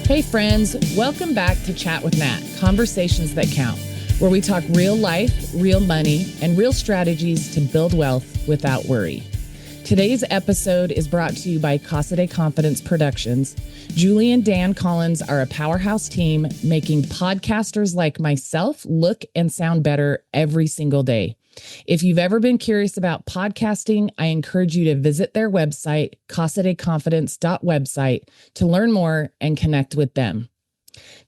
Hey friends, welcome back to Chat with Nat, Conversations That Count, where we talk real life, real money, and real strategies to build wealth without worry. Today's episode is brought to you by Casa de Confidence Productions. Julie and Dan Collins are a powerhouse team making podcasters like myself look and sound better every single day. If you've ever been curious about podcasting, I encourage you to visit their website, casadeconfidence.website, to learn more and connect with them.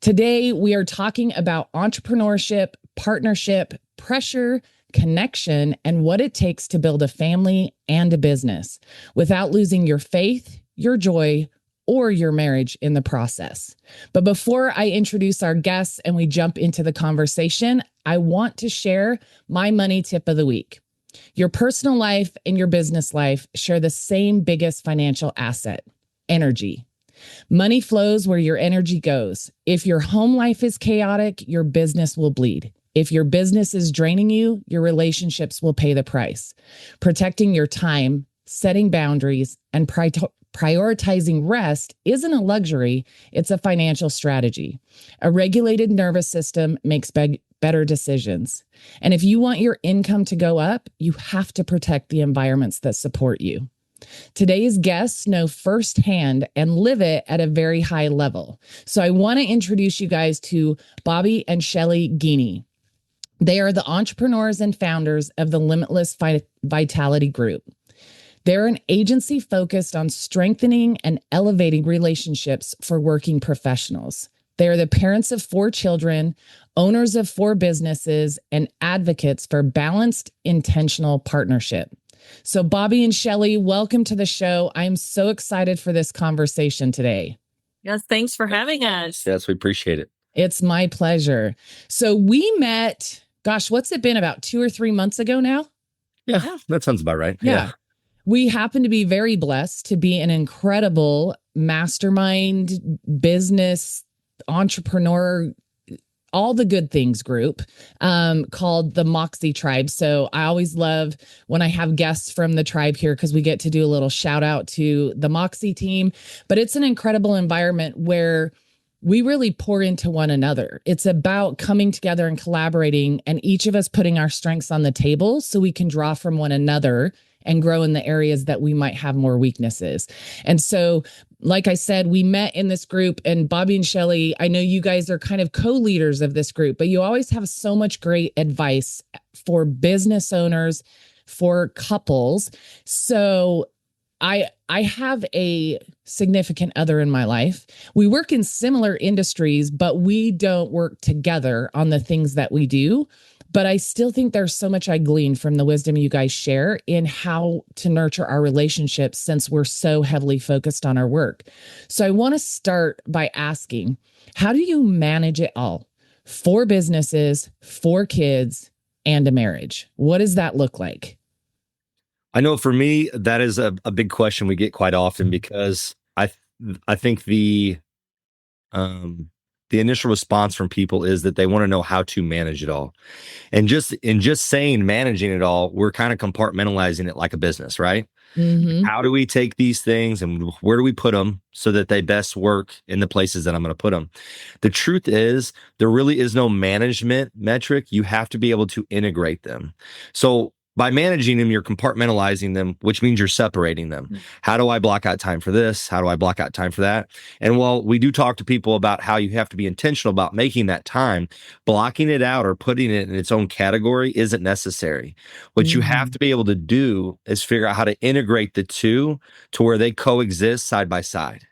Today, we are talking about entrepreneurship, partnership, pressure, connection, and what it takes to build a family and a business without losing your faith, your joy, or your marriage in the process. But before I introduce our guests and we jump into the conversation, I want to share my money tip of the week. Your personal life and your business life share the same biggest financial asset, energy. Money flows where your energy goes. If your home life is chaotic, your business will bleed. If your business is draining you, your relationships will pay the price. Protecting your time, setting boundaries, and prioritizing rest isn't a luxury, it's a financial strategy. A regulated nervous system makes better decisions. And if you want your income to go up, you have to protect the environments that support you. Today's guests know firsthand and live it at a very high level. So I want to introduce you guys to Bobby and Shelly Guehne. They are the entrepreneurs and founders of the Limitless Vitality Group. They're an agency focused on strengthening and elevating relationships for working professionals. They are the parents of 4 children, owners of 4 businesses, and advocates for balanced, intentional partnership. So Bobby and Shelly, welcome to the show. I'm so excited for this conversation today. Yes, thanks for having us. Yes, we appreciate it. It's my pleasure. So we met, gosh, what's it been, about 2 or 3 months ago now? Yeah, that sounds about right. Yeah. We happen to be very blessed to be an incredible mastermind, business, entrepreneur, all the good things group called the Moxie Tribe. So I always love when I have guests from the tribe here because we get to do a little shout out to the Moxie team. But it's an incredible environment where we really pour into one another. It's about coming together and collaborating and each of us putting our strengths on the table so we can draw from one another and grow in the areas that we might have more weaknesses. And so, like I said, we met in this group, and Bobby and Shelly, I know you guys are kind of co-leaders of this group, but you always have so much great advice for business owners, for couples. So I have a significant other in my life. We work in similar industries, but we don't work together on the things that we do. But I still think there's so much I glean from the wisdom you guys share in how to nurture our relationships since we're so heavily focused on our work. So I want to start by asking, how do you manage it all? 4 businesses, 4 kids, and a marriage. What does that look like? I know for me, that is a big question we get quite often because I think the initial response from people is that they want to know how to manage it all. And just saying managing it all, we're kind of compartmentalizing it like a business, right? Mm-hmm. How do we take these things and where do we put them so that they best work in the places that I'm going to put them? The truth is, there really is no management metric. You have to be able to integrate them. So by managing them, you're compartmentalizing them, which means you're separating them. Mm-hmm. How do I block out time for this? How do I block out time for that? And while we do talk to people about how you have to be intentional about making that time, blocking it out or putting it in its own category isn't necessary. What you have to be able to do is figure out how to integrate the two to where they coexist side by side.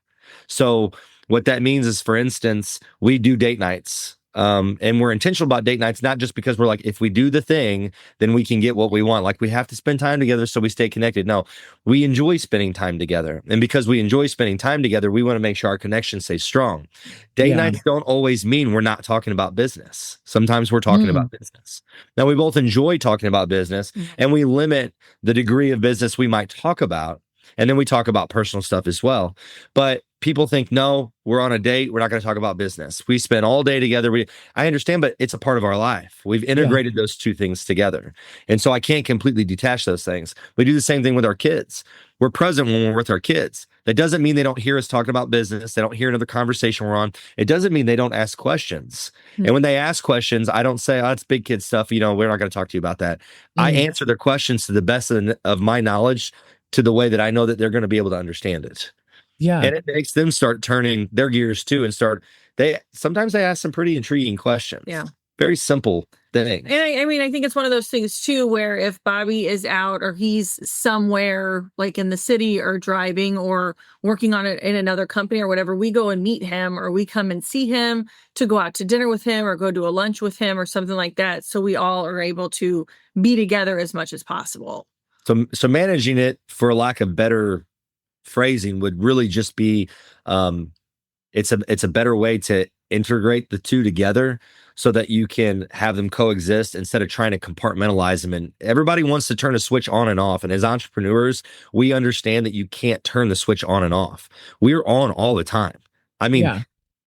So what that means is, for instance, we do date nights. And we're intentional about date nights, not just because we're like, if we do the thing, then we can get what we want. Like, we have to spend time together so we stay connected. No, we enjoy spending time together. And because we enjoy spending time together, we want to make sure our connection stays strong. Date nights don't always mean we're not talking about business. Sometimes we're talking about business. Now, we both enjoy talking about business, and we limit the degree of business we might talk about. And then we talk about personal stuff as well. But people think, no, we're on a date, we're not going to talk about business. We spend all day together. I understand, but it's a part of our life. We've integrated those two things together. And so I can't completely detach those things. We do the same thing with our kids. We're present when we're with our kids. That doesn't mean they don't hear us talking about business. They don't hear another conversation we're on. It doesn't mean they don't ask questions. And when they ask questions, I don't say, oh, it's big kid stuff. We're not going to talk to you about that. I answer their questions to the best of my knowledge, to the way that I know that they're going to be able to understand it. Yeah. And it makes them start turning their gears too, and sometimes they ask some pretty intriguing questions. Yeah. Very simple things. And I mean, I think it's one of those things too, where if Bobby is out or he's somewhere like in the city or driving or working on it in another company or whatever, we go and meet him, or we come and see him to go out to dinner with him or go to a lunch with him or something like that. So we all are able to be together as much as possible. So managing it, for lack of better phrasing, would really just be, it's a better way to integrate the two together so that you can have them coexist instead of trying to compartmentalize them. And everybody wants to turn a switch on and off. And as entrepreneurs, we understand that you can't turn the switch on and off. We're on all the time. I mean,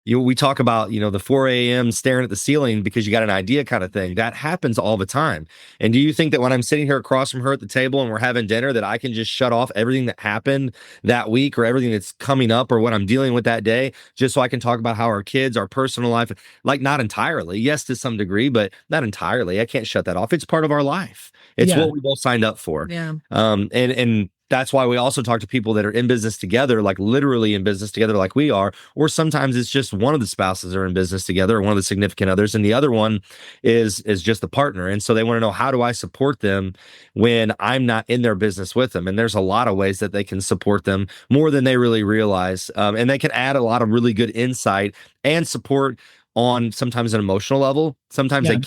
we talk about, the 4 a.m. staring at the ceiling because you got an idea kind of thing. That happens all the time. And do you think that when I'm sitting here across from her at the table and we're having dinner, that I can just shut off everything that happened that week or everything that's coming up or what I'm dealing with that day, just so I can talk about how our kids, our personal life, like, not entirely, yes, to some degree, but not entirely. I can't shut that off. It's part of our life. It's what we both signed up for. Yeah. And that's why we also talk to people that are in business together, like literally in business together, like we are, or sometimes it's just one of the spouses are in business together, or one of the significant others, and the other one is just the partner. And so they want to know, how do I support them when I'm not in their business with them? And there's a lot of ways that they can support them, more than they really realize. And they can add a lot of really good insight and support on sometimes an emotional level. Sometimes they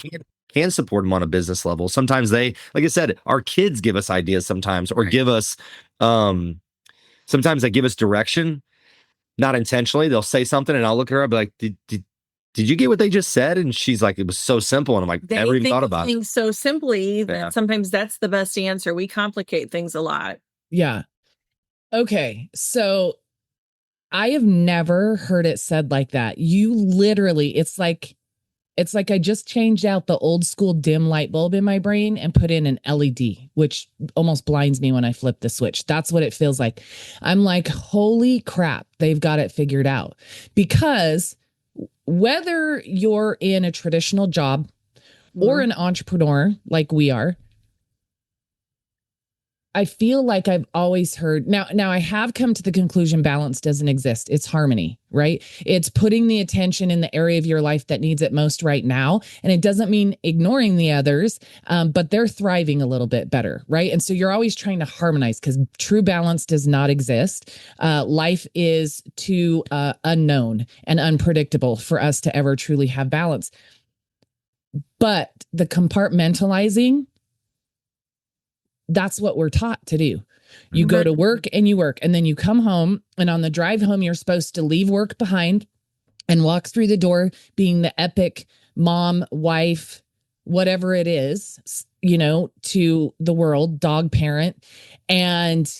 can support them on a business level. Sometimes they, like I said, our kids give us ideas sometimes, or give us, sometimes they give us direction, not intentionally. They'll say something and I'll look at her, I'll be like, did you get what they just said? And she's like, it was so simple. And I'm like, never even thought about it. Things so simply that sometimes that's the best answer. We complicate things a lot. Yeah. Okay. So I have never heard it said like that. You literally, it's like I just changed out the old school dim light bulb in my brain and put in an LED, which almost blinds me when I flip the switch. That's what it feels like. I'm like, holy crap, they've got it figured out. Because whether you're in a traditional job or an entrepreneur like we are, I feel like I've always heard now I have come to the conclusion balance doesn't exist. It's harmony, right? It's putting the attention in the area of your life that needs it most right now. And it doesn't mean ignoring the others, but they're thriving a little bit better, right? And so you're always trying to harmonize, because true balance does not exist. Life is too unknown and unpredictable for us to ever truly have balance. But the compartmentalizing, that's what we're taught to do. You go to work and you work, and then you come home, and on the drive home, you're supposed to leave work behind and walk through the door being the epic mom, wife, whatever it is, to the world, dog parent, and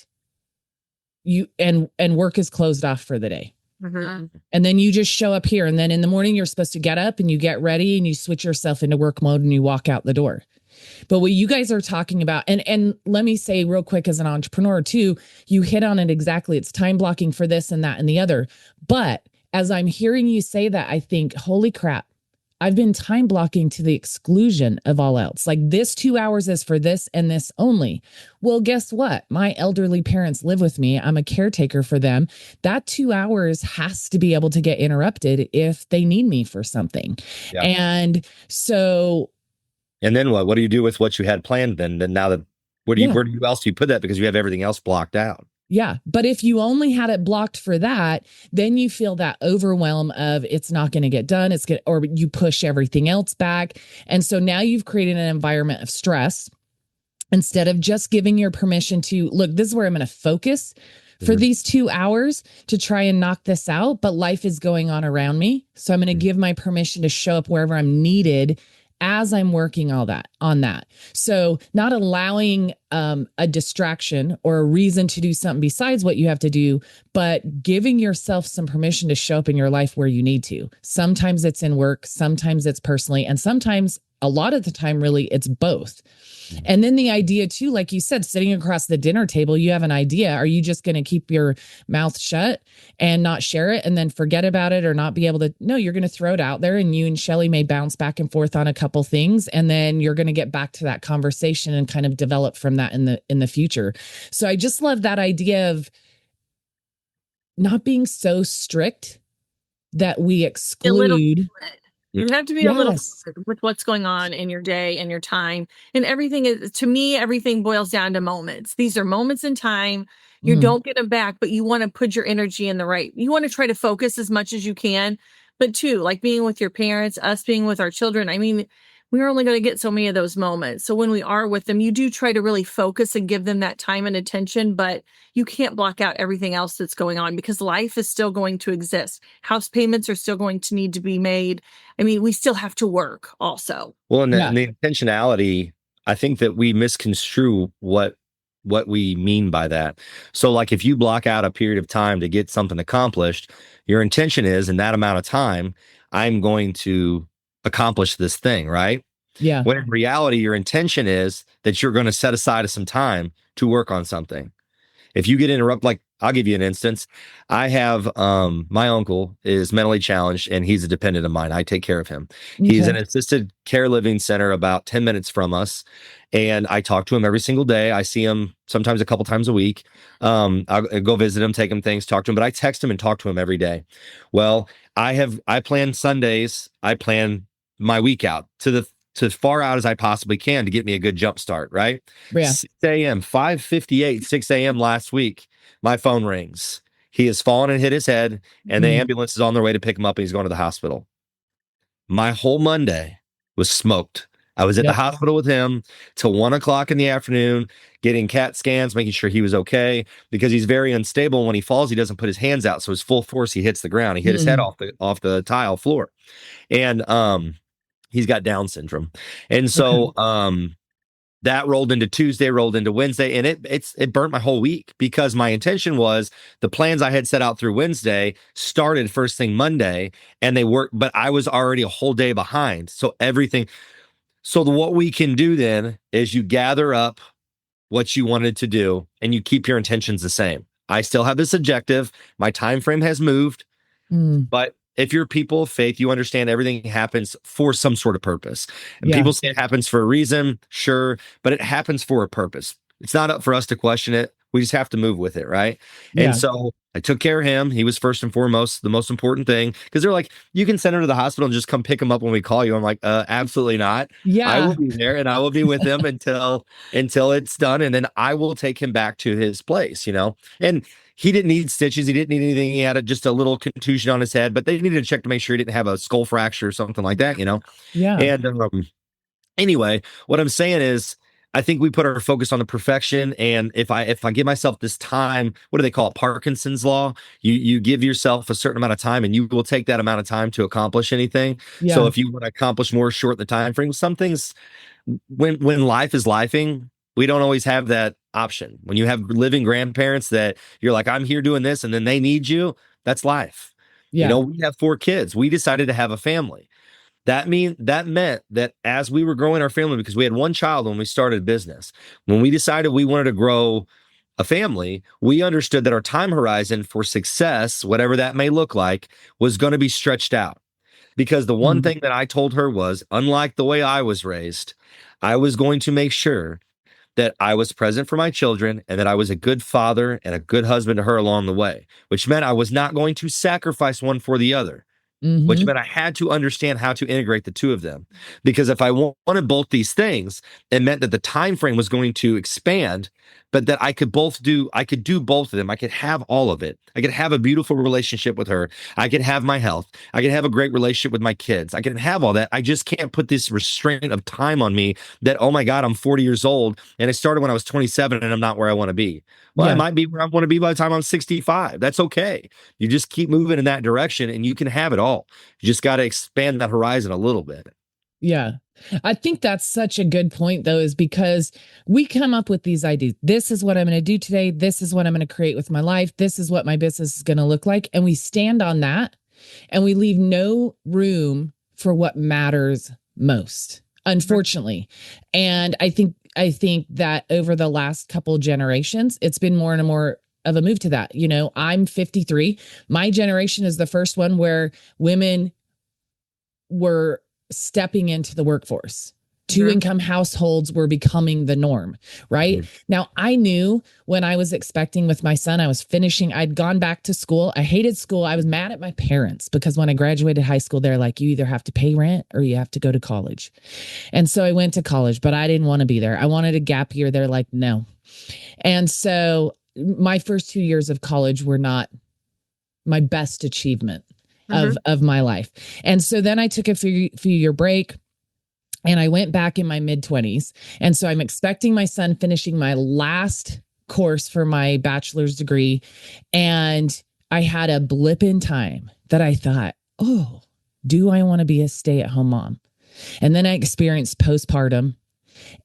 work is closed off for the day. Mm-hmm. And then you just show up here. And then in the morning, you're supposed to get up and you get ready and you switch yourself into work mode and you walk out the door. But what you guys are talking about, and let me say real quick, as an entrepreneur too, you hit on it exactly. It's time blocking for this and that and the other. But as I'm hearing you say that, I think, holy crap, I've been time blocking to the exclusion of all else. Like, this 2 hours is for this and this only. Well, guess what? My elderly parents live with me. I'm a caretaker for them. That 2 hours has to be able to get interrupted if they need me for something. Yeah. And so... And then what? What do you do with what you had planned then? Then now that where else do you put that? Because you have everything else blocked out. Yeah. But if you only had it blocked for that, then you feel that overwhelm of it's not going to get done. Or you push everything else back. And so now you've created an environment of stress instead of just giving your permission to, look, this is where I'm going to focus for these 2 hours to try and knock this out. But life is going on around me. So I'm going to give my permission to show up wherever I'm needed as I'm working on that. So not allowing a distraction or a reason to do something besides what you have to do, but giving yourself some permission to show up in your life where you need to. Sometimes it's in work, sometimes it's personally, and sometimes a lot of the time, really, it's both. And then the idea too, like you said, sitting across the dinner table, you have an idea. Are you just going to keep your mouth shut and not share it and then forget about it or not be able to? No, you're going to throw it out there, and you and Shelly may bounce back and forth on a couple things. And then you're going to get back to that conversation and kind of develop from that in the future. So I just love that idea of not being so strict that we exclude. You have to be a little fluid with what's going on in your day and your time. And everything is, to me, everything boils down to moments. These are moments in time. You don't get them back, but you want to put your energy in the right. You want to try to focus as much as you can. But too, like being with your parents, us being with our children. I mean, we're only going to get so many of those moments. So when we are with them, you do try to really focus and give them that time and attention, but you can't block out everything else that's going on because life is still going to exist. House payments are still going to need to be made. I mean, we still have to work also. Well, and the intentionality, I think that we misconstrue what we mean by that. So like if you block out a period of time to get something accomplished, your intention is in that amount of time, I'm going to accomplish this thing, right? Yeah. When in reality, your intention is that you're going to set aside some time to work on something. If you get interrupted, like I'll give you an instance. I have my uncle is mentally challenged and he's a dependent of mine. I take care of him. Okay. He's in an assisted care living center about 10 minutes from us. And I talk to him every single day. I see him sometimes a couple times a week. I'll go visit him, take him things, talk to him, but I text him and talk to him every day. Well, I plan Sundays. I plan my week out to as far out as I possibly can to get me a good jump start, right? Yeah. 6 a.m., 5:58, 6 a.m. last week, my phone rings. He has fallen and hit his head, and the ambulance is on their way to pick him up, and he's going to the hospital. My whole Monday was smoked. I was at the hospital with him till 1 o'clock in the afternoon, getting CAT scans, making sure he was okay, because he's very unstable. When he falls, he doesn't put his hands out, so his full force, he hits the ground. He hit his head off the tile floor, and he's got Down syndrome. And so that rolled into Tuesday, rolled into Wednesday, and it burnt my whole week because my intention was the plans I had set out through Wednesday started first thing Monday, and they worked, but I was already a whole day behind. So what we can do then is you gather up what you wanted to do and you keep your intentions the same. I still have this objective. My time frame has moved, but if you're people of faith, you understand everything happens for some sort of purpose. And people say it happens for a reason, sure, but it happens for a purpose. It's not up for us to question it. We just have to move with it, right? Yeah. And so I took care of him. He was first and foremost the most important thing, because they're like, you can send him to the hospital and just come pick him up when we call you. I'm like, absolutely not. Yeah, I will be there and I will be with him until it's done, and then I will take him back to his place. And he didn't need stitches. He didn't need anything. He had just a little contusion on his head, but they needed to check to make sure he didn't have a skull fracture or something like that. Yeah. And anyway, what I'm saying is, I think we put our focus on the perfection. And if I give myself this time, what do they call it? Parkinson's law. You give yourself a certain amount of time and you will take that amount of time to accomplish anything. Yeah. So if you want to accomplish more short the time frame, some things, when life is lifing, we don't always have that option. When you have living grandparents that you're like, I'm here doing this, and then they need you, that's life. Yeah. We have 4 kids. We decided to have a family. That meant that as we were growing our family, because we had 1 child when we started business, when we decided we wanted to grow a family, we understood that our time horizon for success, whatever that may look like, was going to be stretched out. Because the one thing that I told her was, unlike the way I was raised, I was going to make sure that I was present for my children and that I was a good father and a good husband to her along the way, which meant I was not going to sacrifice one for the other. Which meant I had to understand how to integrate the 2 of them. Because if I wanted both these things, it meant that the time frame was going to expand, but that I could do both of them. I could have all of it. I could have a beautiful relationship with her. I could have my health. I could have a great relationship with my kids. I can have all that. I just can't put this restraint of time on me that, oh my God, I'm 40 years old and I started when I was 27 and I'm not where I want to be. Well, I might be where I want to be by the time I'm 65. That's okay. You just keep moving in that direction and you can have it all. You just got to expand that horizon a little bit. Yeah. I think that's such a good point, though, is because we come up with these ideas. This is what I'm going to do today. This is what I'm going to create with my life. This is what my business is going to look like. And we stand on that and we leave no room for what matters most. unfortunately. And I think that over the last couple generations, it's been more and more of a move to that. You know, I'm 53. My generation is the first one where women were stepping into the workforce. Two income households were becoming the norm, right? Now, I knew when I was expecting with my son, I'd gone back to school. I hated school. I was mad at my parents because when I graduated high school, they're like, you either have to pay rent or you have to go to college. And so I went to college, but I didn't want to be there. I wanted a gap year. They're like, no. And so my first 2 years of college were not my best achievement of my life. And so then I took a few year break. And I went back in my mid-20s. And so I'm expecting my son finishing my last course for my bachelor's degree. And I had a blip in time that I thought, oh, do I want to be a stay-at-home mom? And then I experienced postpartum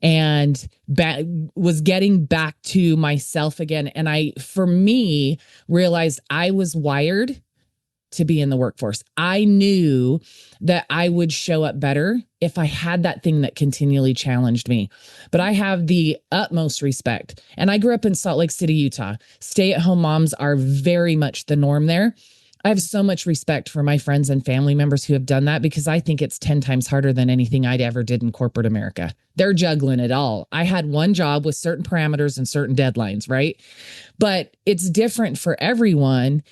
and was getting back to myself again. And for me, realized I was wired to be in the workforce. I knew that I would show up better if I had that thing that continually challenged me. But I have the utmost respect. And I grew up in Salt Lake City, Utah. Stay-at-home moms are very much the norm there. I have so much respect for my friends and family members who have done that because I think it's 10 times harder than anything I'd ever did in corporate America. They're juggling it all. I had one job with certain parameters and certain deadlines, right? But it's different for everyone.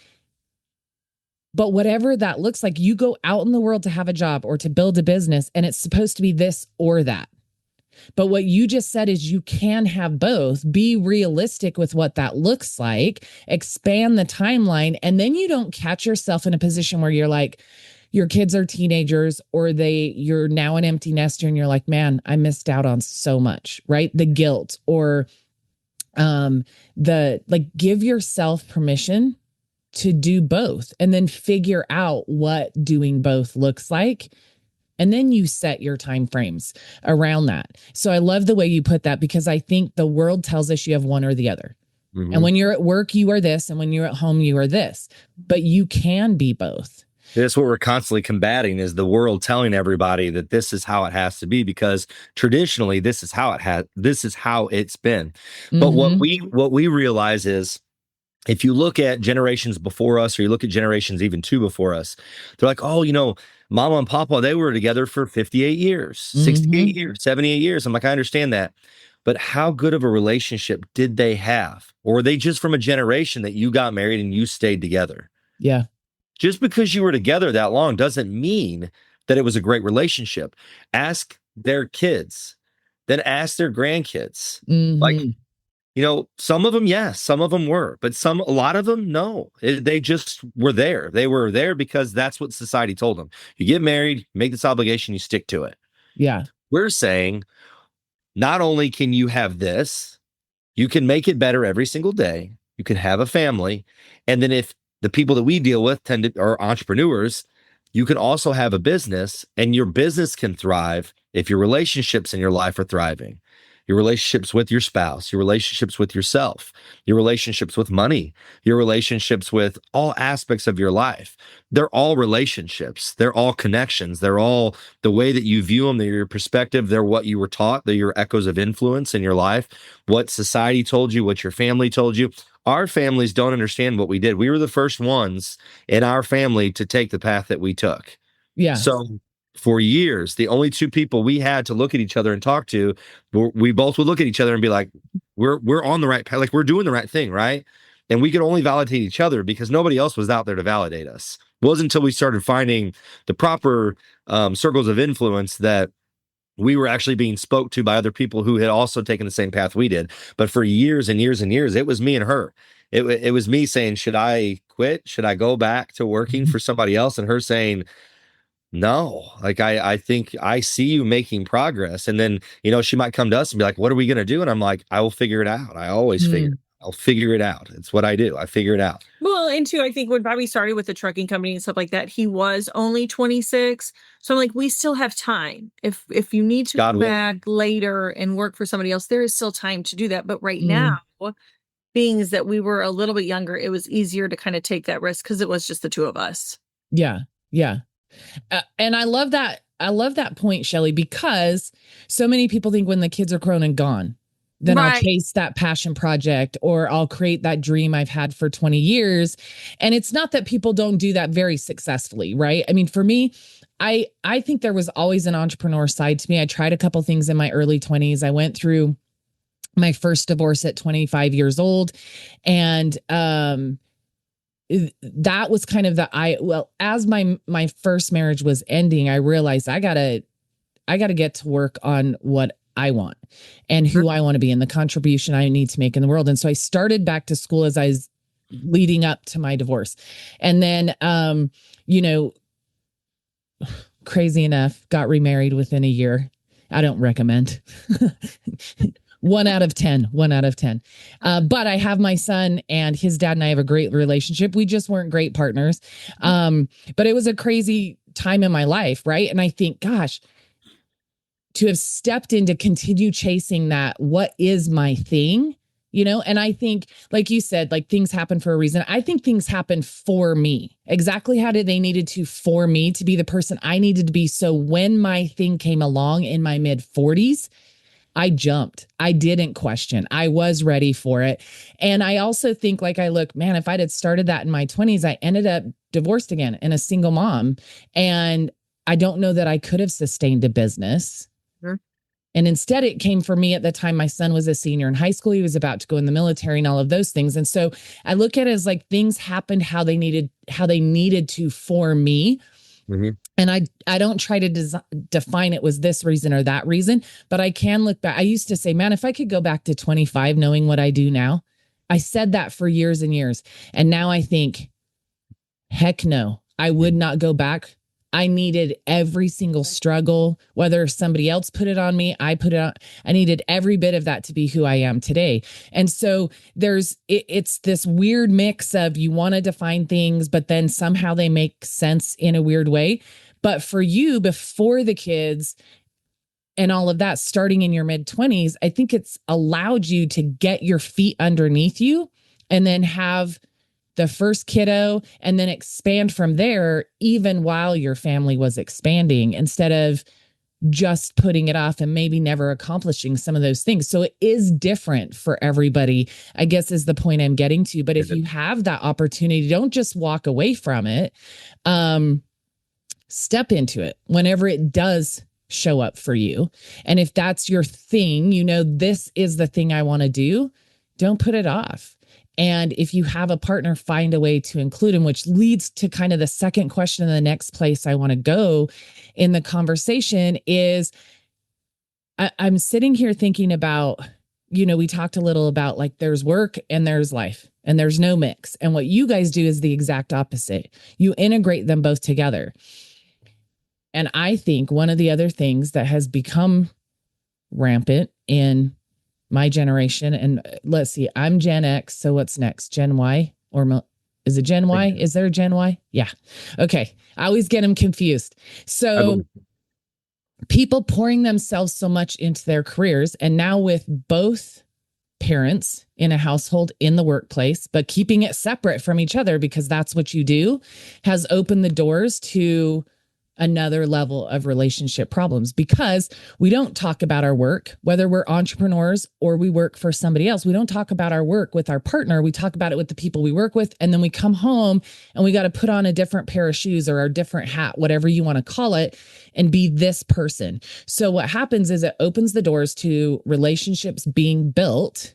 But whatever that looks like, you go out in the world to have a job or to build a business, and it's supposed to be this or that. But what you just said is you can have both. Be realistic with what that looks like, expand the timeline, and then you don't catch yourself in a position where you're like, your kids are teenagers or you're now an empty nester and you're like, man, I missed out on so much, right? The guilt or give yourself permission to do both and then figure out what doing both looks like. And then you set your time frames around that. So I love the way you put that because I think the world tells us you have one or the other. And when you're at work, you are this. And when you're at home, you are this. But you can be both. That's what we're constantly combating is the world telling everybody that this is how it has to be because traditionally this is how it's been. But what we realize is if you look at generations before us, or you look at generations even two before us, they're like, oh, Mama and Papa, they were together for 58 years, 68 years, 78 years. I'm like, I understand that. But how good of a relationship did they have? Or were they just from a generation that you got married and you stayed together? Yeah. Just because you were together that long doesn't mean that it was a great relationship. Ask their kids, then ask their grandkids. Like, some of them, yes, some of them were, but a lot of them, no. They just were there. They were there because that's what society told them. You get married, you make this obligation, you stick to it. Yeah. We're saying not only can you have this, you can make it better every single day. You can have a family. And then if the people that we deal with are entrepreneurs, you can also have a business and your business can thrive if your relationships in your life are thriving. Your relationships with your spouse, your relationships with yourself, your relationships with money, your relationships with all aspects of your life. They're all relationships. They're all connections. They're all the way that you view them. They're your perspective. They're what you were taught. They're your echoes of influence in your life, what society told you, what your family told you. Our families don't understand what we did. We were the first ones in our family to take the path that we took. Yeah. So for years, the only two people we had to look at each other and talk to, we both would look at each other and be like, we're on the right path, like we're doing the right thing, right? And we could only validate each other because nobody else was out there to validate us. It wasn't until we started finding the proper circles of influence that we were actually being spoke to by other people who had also taken the same path we did. But for years and years and years, it was me and her. It was me saying, should I quit? Should I go back to working for somebody else? And her saying, no, like I think I see you making progress. And then, she might come to us and be like, what are we going to do? And I'm like, I will figure it out. I always I'll figure it out. It's what I do. I figure it out. Well, and two, I think when Bobby started with the trucking company and stuff like that, he was only 26. So I'm like, we still have time. If you need to go back later and work for somebody else, there is still time to do that. But right now, being is that we were a little bit younger, it was easier to kind of take that risk because it was just the two of us. Yeah. Yeah. And I love that I love that point, Shelly, because so many people think when the kids are grown and gone, then I'll chase that passion project or I'll create that dream I've had for 20 years. And it's not that people don't do that very successfully, right? I mean, for me, I think there was always an entrepreneur side to me. I tried a couple things in my early 20s. I went through my first divorce at 25 years old. And that was kind of as my first marriage was ending, I realized I gotta get to work on what I want and who I want to be and the contribution I need to make in the world. And so I started back to school as I was leading up to my divorce. And then, crazy enough, got remarried within a year. I don't recommend. 1 out of 10. But I have my son, and his dad and I have a great relationship. We just weren't great partners. But it was a crazy time in my life, right? And I think, gosh, to have stepped in to continue chasing that, what is my thing? And I think, like you said, like things happen for a reason. I think things happen for me. Exactly how did they needed to for me to be the person I needed to be. So when my thing came along in my mid 40s, I jumped. I didn't question. I was ready for it. And I also think, like, man, if I'd had started that in my 20s, I ended up divorced again and a single mom. And I don't know that I could have sustained a business. And instead, it came for me at the time my son was a senior in high school. He was about to go in the military and all of those things. And so I look at it as like things happened how they needed to for me. Mm-hmm. And I don't try to define it was this reason or that reason, but I can look back. I used to say, man, if I could go back to 25, knowing what I do now, I said that for years and years. And now I think, heck no, I would not go back. I needed every single struggle, whether somebody else put it on me, I put it on. I needed every bit of that to be who I am today. And so it's this weird mix of you want to define things, but then somehow they make sense in a weird way. But for you, before the kids and all of that, starting in your mid 20s, I think it's allowed you to get your feet underneath you and then have the first kiddo and then expand from there, even while your family was expanding, instead of just putting it off and maybe never accomplishing some of those things. So it is different for everybody, I guess, is the point I'm getting to. But if you have that opportunity, don't just walk away from it. Step into it whenever it does show up for you. And if that's your thing, this is the thing I want to do, don't put it off. And if you have a partner, find a way to include them, which leads to kind of the second question. And the next place I want to go in the conversation is I'm sitting here thinking about, we talked a little about like there's work and there's life and there's no mix. And what you guys do is the exact opposite. You integrate them both together. And I think one of the other things that has become rampant in my generation, and let's see, I'm Gen X. So what's next? Gen Y or is it Gen Y? Is there a Gen Y? Yeah. Okay. I always get them confused. So people pouring themselves so much into their careers, and now with both parents in a household in the workplace, but keeping it separate from each other because that's what you do, has opened the doors to another level of relationship problems, because we don't talk about our work, whether we're entrepreneurs or we work for somebody else. We don't talk about our work with our partner. We talk about it with the people we work with. And then we come home and we got to put on a different pair of shoes or a different hat, whatever you want to call it, and be this person. So what happens is it opens the doors to relationships being built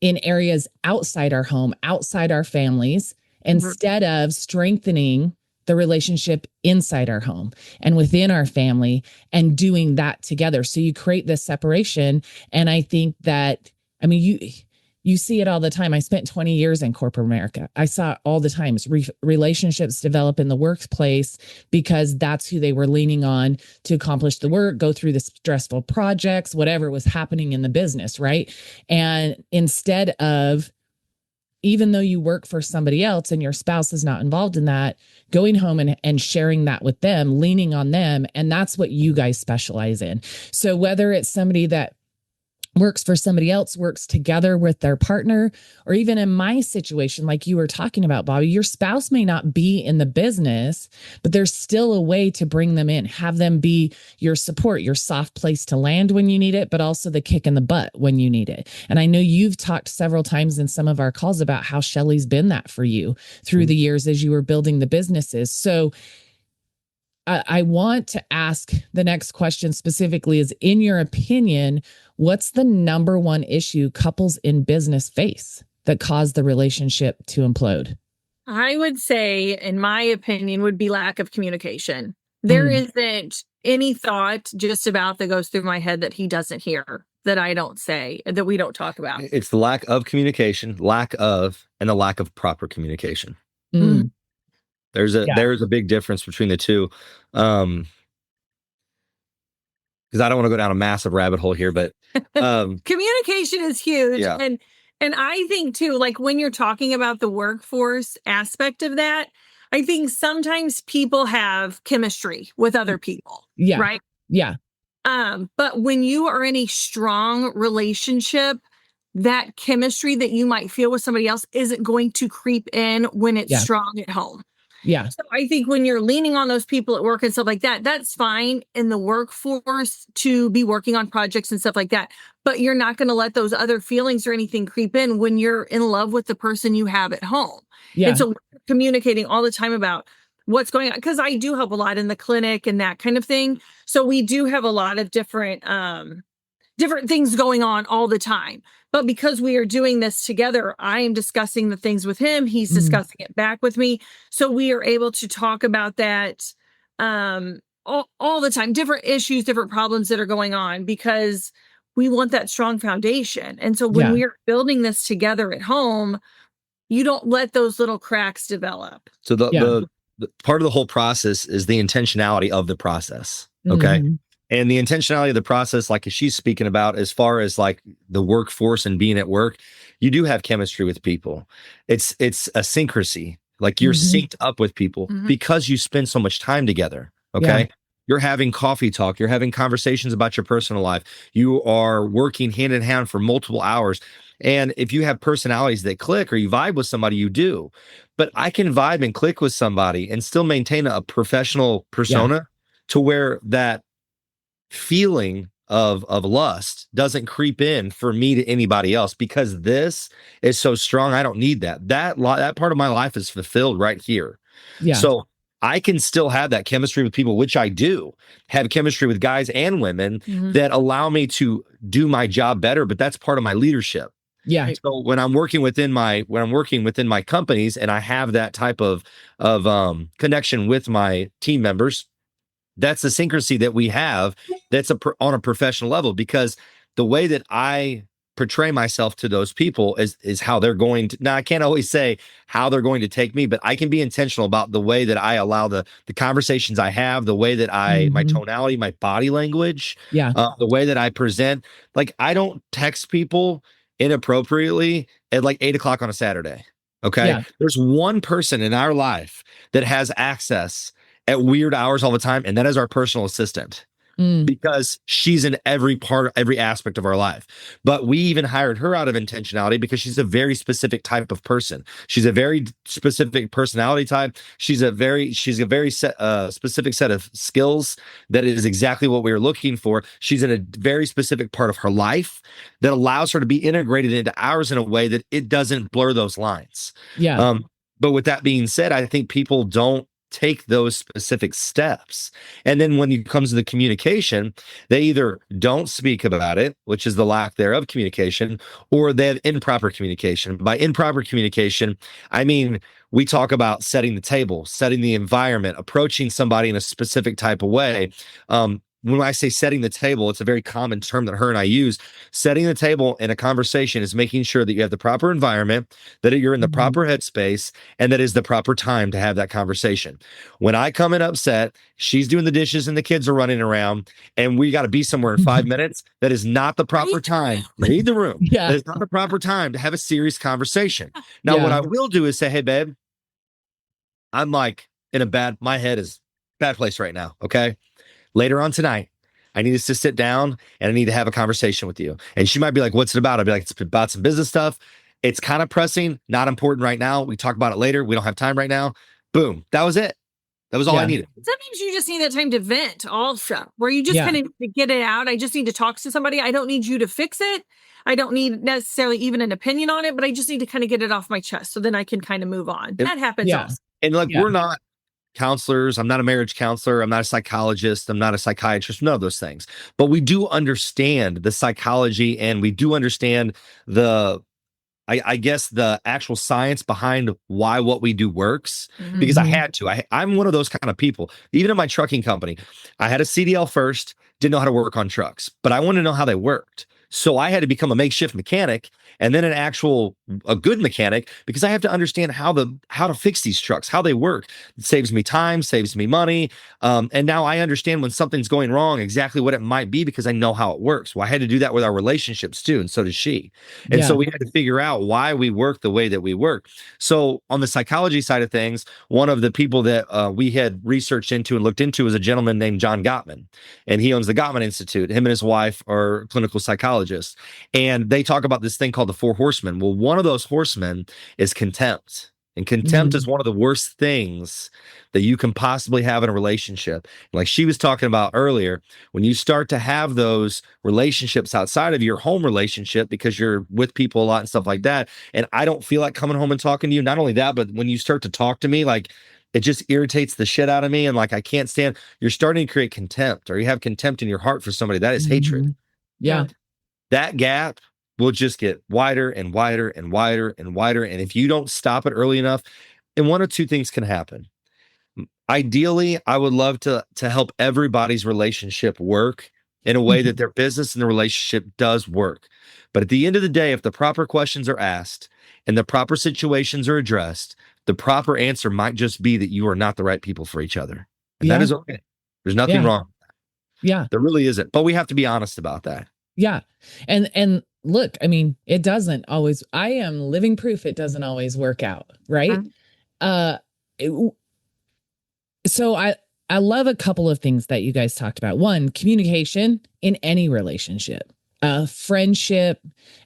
in areas outside our home, outside our families, instead of strengthening the relationship inside our home and within our family and doing that together. So you create this separation. And I think that, you see it all the time. I spent 20 years in corporate America. I saw it all the time. Relationships develop in the workplace because that's who they were leaning on to accomplish the work, go through the stressful projects, whatever was happening in the business, right? And instead of, even though you work for somebody else and your spouse is not involved in that, going home and sharing that with them, leaning on them. And that's what you guys specialize in. So whether it's somebody that works for somebody else, works together with their partner, or even in my situation, like you were talking about, Bobby, your spouse may not be in the business, but there's still a way to bring them in, have them be your support, your soft place to land when you need it, but also the kick in the butt when you need it. And I know you've talked several times in some of our calls about how Shelly's been that for you through the years as you were building the businesses. So I want to ask the next question specifically is, in your opinion, what's the number one issue couples in business face that cause the relationship to implode? I would say, in my opinion, would be lack of communication. There isn't any thought just about that goes through my head that he doesn't hear, that I don't say, that we don't talk about. It's the lack of communication, and the lack of proper communication. Mm. There's a big difference between the two. Because I don't want to go down a massive rabbit hole here, but communication is huge. Yeah. And I think too, like when you're talking about the workforce aspect of that, I think sometimes people have chemistry with other people. Yeah. Right. Yeah. But when you are in a strong relationship, that chemistry that you might feel with somebody else isn't going to creep in when it's strong at home. Yeah. So I think when you're leaning on those people at work and stuff like that, that's fine in the workforce to be working on projects and stuff like that. But you're not going to let those other feelings or anything creep in when you're in love with the person you have at home. Yeah. And so we're communicating all the time about what's going on, because I do help a lot in the clinic and that kind of thing. So we do have a lot of different things going on all the time. But because we are doing this together, I am discussing the things with him. He's discussing it back with me. So we are able to talk about that all the time, different issues, different problems that are going on, because we want that strong foundation. And so when we are building this together at home, you don't let those little cracks develop. So the part of the whole process is the intentionality of the process. Okay. And the intentionality of the process, like she's speaking about, as far as like the workforce and being at work, you do have chemistry with people. It's a syncrasy. Like you're synced up with people because you spend so much time together. Okay. Yeah. You're having coffee talk. You're having conversations about your personal life. You are working hand in hand for multiple hours. And if you have personalities that click or you vibe with somebody, you do. But I can vibe and click with somebody and still maintain a professional persona to where that feeling of lust doesn't creep in for me to anybody else, because this is so strong. I don't need that. That part of my life is fulfilled right here. Yeah. So I can still have that chemistry with people, which I do have chemistry with guys and women that allow me to do my job better. But that's part of my leadership. Yeah. So when I'm working within my companies and I have that type of connection with my team members, that's the syncrasy that we have. That's on a professional level, because the way that I portray myself to those people is how they're going to. Now, I can't always say how they're going to take me, but I can be intentional about the way that I allow the conversations I have, the way that my tonality, my body language, the way that I present. Like, I don't text people inappropriately at like 8:00 on a Saturday. Okay. Yeah. There's one person in our life that has access at weird hours all the time, and that is our personal assistant. Because she's in every aspect of our life. But we even hired her out of intentionality because she's a very specific type of person. She's a very specific personality type. She's a very specific set of skills that is exactly what we were looking for. She's in a very specific part of her life that allows her to be integrated into ours in a way that it doesn't blur those lines. Yeah. But with that being said, I think people don't take those specific steps. And then when it comes to the communication, they either don't speak about it, which is the lack thereof communication, or they have improper communication. By improper communication, I mean, we talk about setting the table, setting the environment, approaching somebody in a specific type of way. When I say setting the table, it's a very common term that her and I use. Setting the table in a conversation is making sure that you have the proper environment, that you're in the proper headspace, and that is the proper time to have that conversation. When I come in upset, she's doing the dishes and the kids are running around, and we got to be somewhere in 5 minutes. That is not the proper time. Read the room. Yeah. That is not the proper time to have a serious conversation. Now, what I will do is say, hey, babe, I'm like my head is bad place right now. Okay. Later on tonight, I need us to sit down and I need to have a conversation with you. And she might be like, what's it about? I'd be like, it's about some business stuff. It's kind of pressing, not important right now. We talk about it later. We don't have time right now. Boom. That was it. That was all I needed. Sometimes you just need that time to vent also, where you just Yeah. kind of get it out. I just need to talk to somebody. I don't need you to fix it. I don't need necessarily even an opinion on it, but I just need to kind of get it off my chest so then I can kind of move on. That happens Yeah. also. And look, we're not counselors. I'm not a marriage counselor. I'm not a psychologist. I'm not a psychiatrist. None of those things. But we do understand the psychology, and we do understand I guess the actual science behind why what we do works, because I had to. I'm one of those kind of people. Even in my trucking company, I had a CDL first, didn't know how to work on trucks, but I wanted to know how they worked. So I had to become a makeshift mechanic and then a good mechanic, because I have to understand how to fix these trucks, how they work. It saves me time, saves me money. And now I understand when something's going wrong, exactly what it might be, because I know how it works. Well, I had to do that with our relationships too. And so does she. And so we had to figure out why we work the way that we work. So on the psychology side of things, one of the people that we had researched into and looked into was a gentleman named John Gottman. And he owns the Gottman Institute. Him and his wife are clinical psychologists. And they talk about this thing called the 4 horsemen. Well, one of those horsemen is contempt. And contempt is one of the worst things that you can possibly have in a relationship. Like she was talking about earlier, when you start to have those relationships outside of your home relationship, because you're with people a lot and stuff like that, and I don't feel like coming home and talking to you. Not only that, but when you start to talk to me, like it just irritates the shit out of me. And like, I can't stand, you're starting to create contempt, or you have contempt in your heart for somebody. That is hatred. Yeah. That gap will just get wider and wider and wider and wider. And if you don't stop it early enough, and one of two things can happen. Ideally, I would love to help everybody's relationship work in a way that their business and the relationship does work. But at the end of the day, if the proper questions are asked and the proper situations are addressed, the proper answer might just be that you are not the right people for each other. And that is okay. There's nothing wrong with that. Yeah. There really isn't. But we have to be honest about that. Yeah. And look, I mean, it doesn't always, I am living proof it doesn't always work out, right? So I love a couple of things that you guys talked about. One, communication in any relationship, friendship,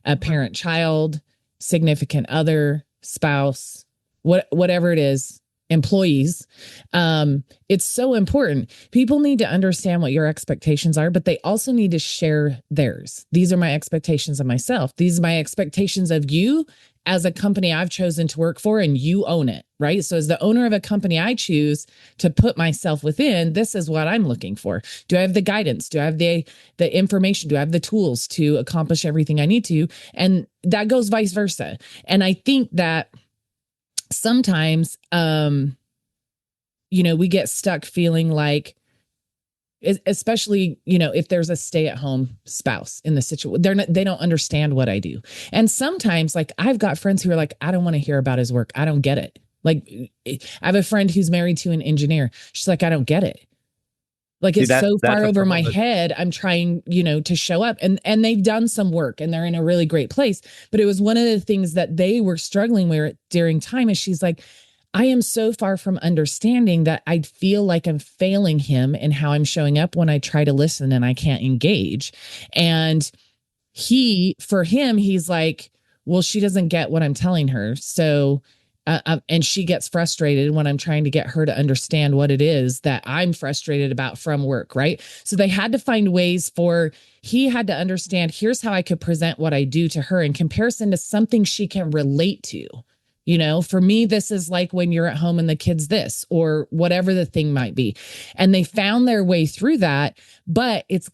a parent-child, significant other, spouse, whatever it is, employees. It's so important. People need to understand what your expectations are, but they also need to share theirs. These are my expectations of myself. These are my expectations of you as a company I've chosen to work for, and you own it, right? So as the owner of a company I choose to put myself within, this is what I'm looking for. Do I have the guidance? Do I have the information? Do I have the tools to accomplish everything I need to? And that goes vice versa. And I think that sometimes, we get stuck feeling like, especially, if there's a stay-at-home spouse in the situation, they don't understand what I do. And sometimes, like, I've got friends who are like, I don't want to hear about his work. I don't get it. Like, I have a friend who's married to an engineer. She's like, I don't get it. Like, it's so far over my head. I'm trying, to show up, and they've done some work and they're in a really great place. But it was one of the things that they were struggling with during time is she's like, I am so far from understanding that I feel like I'm failing him in how I'm showing up when I try to listen and I can't engage. And for him, he's like, well, she doesn't get what I'm telling her. So and she gets frustrated when I'm trying to get her to understand what it is that I'm frustrated about from work, right? So they had to find ways he had to understand, here's how I could present what I do to her in comparison to something she can relate to. For me, this is like when you're at home and the kid's this, or whatever the thing might be. And they found their way through that, but it's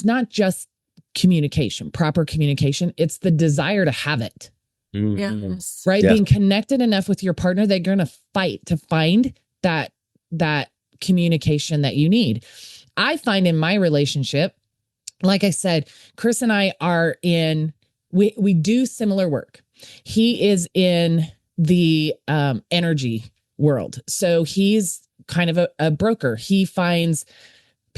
not just communication, proper communication. It's the desire to have it. Yes. Right. Yeah. Being connected enough with your partner, they're going to fight to find that communication that you need. I find in my relationship, like I said, Chris and I we do similar work. He is in the energy world. So he's kind of a broker. He finds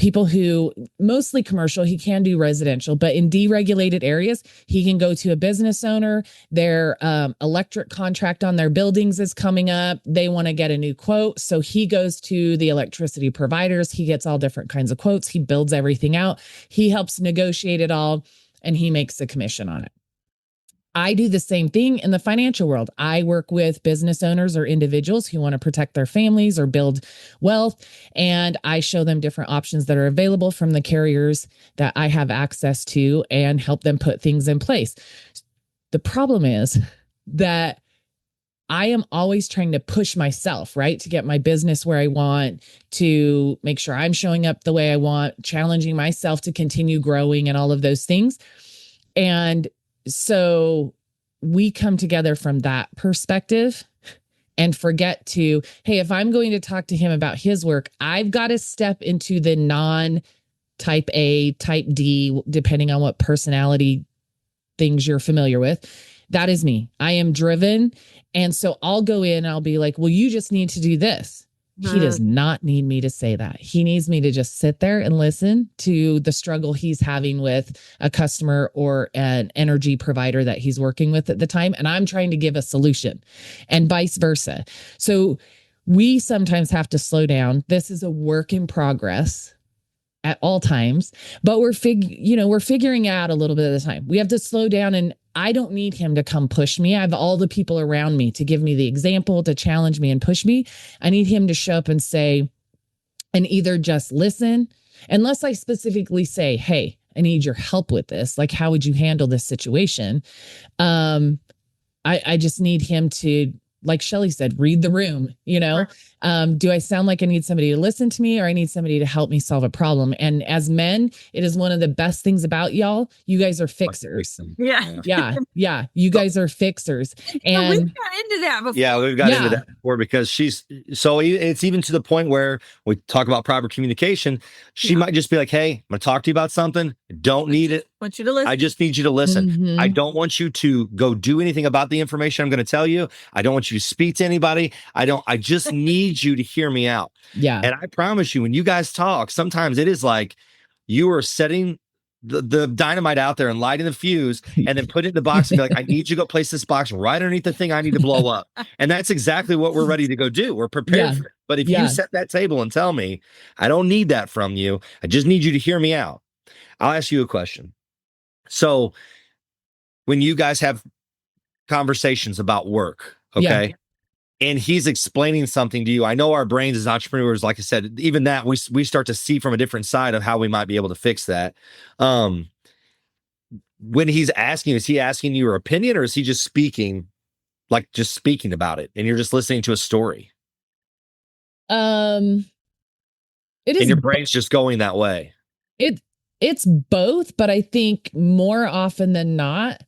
people who mostly commercial, he can do residential, but in deregulated areas, he can go to a business owner. Their electric contract on their buildings is coming up. They want to get a new quote. So he goes to the electricity providers. He gets all different kinds of quotes. He builds everything out. He helps negotiate it all, and he makes a commission on it. I do the same thing in the financial world. I work with business owners or individuals who want to protect their families or build wealth, and I show them different options that are available from the carriers that I have access to and help them put things in place. The problem is that I am always trying to push myself, right? To get my business where I want, to make sure I'm showing up the way I want, challenging myself to continue growing and all of those things. And so we come together from that perspective and forget to, hey, if I'm going to talk to him about his work, I've got to step into the non-type A, type D, depending on what personality things you're familiar with. That is me. I am driven. And so I'll go in and I'll be like, well, you just need to do this. He does not need me to say that. He needs me to just sit there and listen to the struggle he's having with a customer or an energy provider that he's working with at the time. And I'm trying to give a solution, and vice versa. So we sometimes have to slow down. This is a work in progress at all times, but we're figuring out a little bit of the time. We have to slow down, and I don't need him to come push me. I have all the people around me to give me the example, to challenge me and push me. I need him to show up and say, and either just listen, unless I specifically say, hey, I need your help with this. Like, how would you handle this situation? I just need him to, like Shelly said, read the room, do I sound like I need somebody to listen to me, or I need somebody to help me solve a problem? And as men, it is one of the best things about y'all. You guys are fixers. Yeah. You guys are fixers. And we've got into that before. Yeah, we've got into that before, because it's even to the point where we talk about proper communication. She might just be like, hey, I'm going to talk to you about something. Don't need it. I want you to listen. I just need you to listen. Mm-hmm. I don't want you to go do anything about the information I'm going to tell you. I don't want you to speak to anybody. I just need you to hear me out. Yeah. And I promise you, when you guys talk, sometimes it is like you are setting the dynamite out there and lighting the fuse, and then put it in the box and be like, I need you to go place this box right underneath the thing I need to blow up. And that's exactly what we're ready to go do. We're prepared for it. But if you set that table and tell me, I don't need that from you, I just need you to hear me out. I'll ask you a question. So when you guys have conversations about work, okay, and he's explaining something to you, I know our brains as entrepreneurs, like I said, even that we start to see from a different side of how we might be able to fix that. When he's asking, is he asking you your opinion, or is he just speaking about it, and you're just listening to a story? It is, and your brain's just going that way. It's both, but I think more often than not,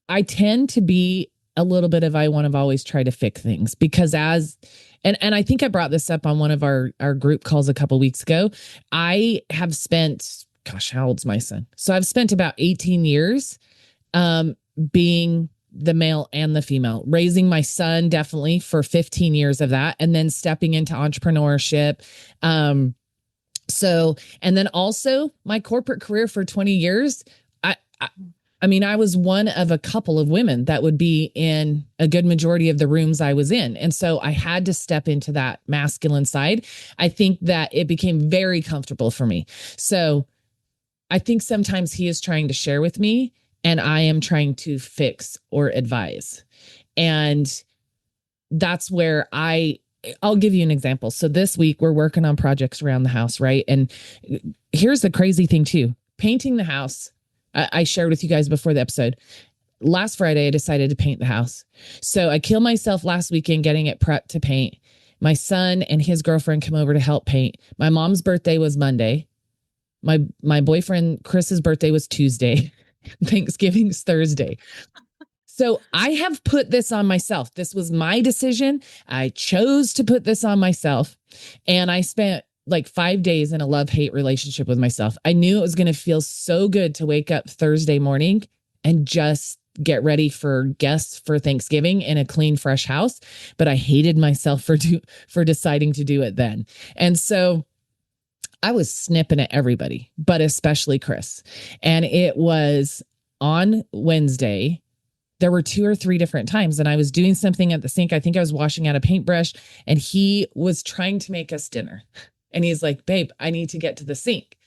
I tend to be a little bit of, I want to always try to fix things, because and I think I brought this up on one of our group calls a couple weeks ago. I have spent, how old's my son? So I've spent about 18 years being the male and the female, raising my son definitely for 15 years of that, and then stepping into entrepreneurship. And then also my corporate career for 20 years. I was one of a couple of women that would be in a good majority of the rooms I was in. And so I had to step into that masculine side. I think that it became very comfortable for me. So I think sometimes he is trying to share with me, and I am trying to fix or advise. And that's where I'll give you an example. So this week we're working on projects around the house, right? And here's the crazy thing too. Painting the house, I shared with you guys before the episode. Last Friday, I decided to paint the house. So I killed myself last weekend getting it prepped to paint. My son and his girlfriend come over to help paint. My mom's birthday was Monday. My boyfriend Chris's birthday was Tuesday. Thanksgiving's Thursday. So I have put this on myself. This was my decision. I chose to put this on myself. And I spent like 5 days in a love-hate relationship with myself. I knew it was going to feel so good to wake up Thursday morning and just get ready for guests for Thanksgiving in a clean, fresh house. But I hated myself for deciding to do it then. And so I was snipping at everybody, but especially Chris. And it was on Wednesday. There were 2 or 3 different times, and I was doing something at the sink. I think I was washing out a paintbrush, and he was trying to make us dinner. And he's like, babe, I need to get to the sink,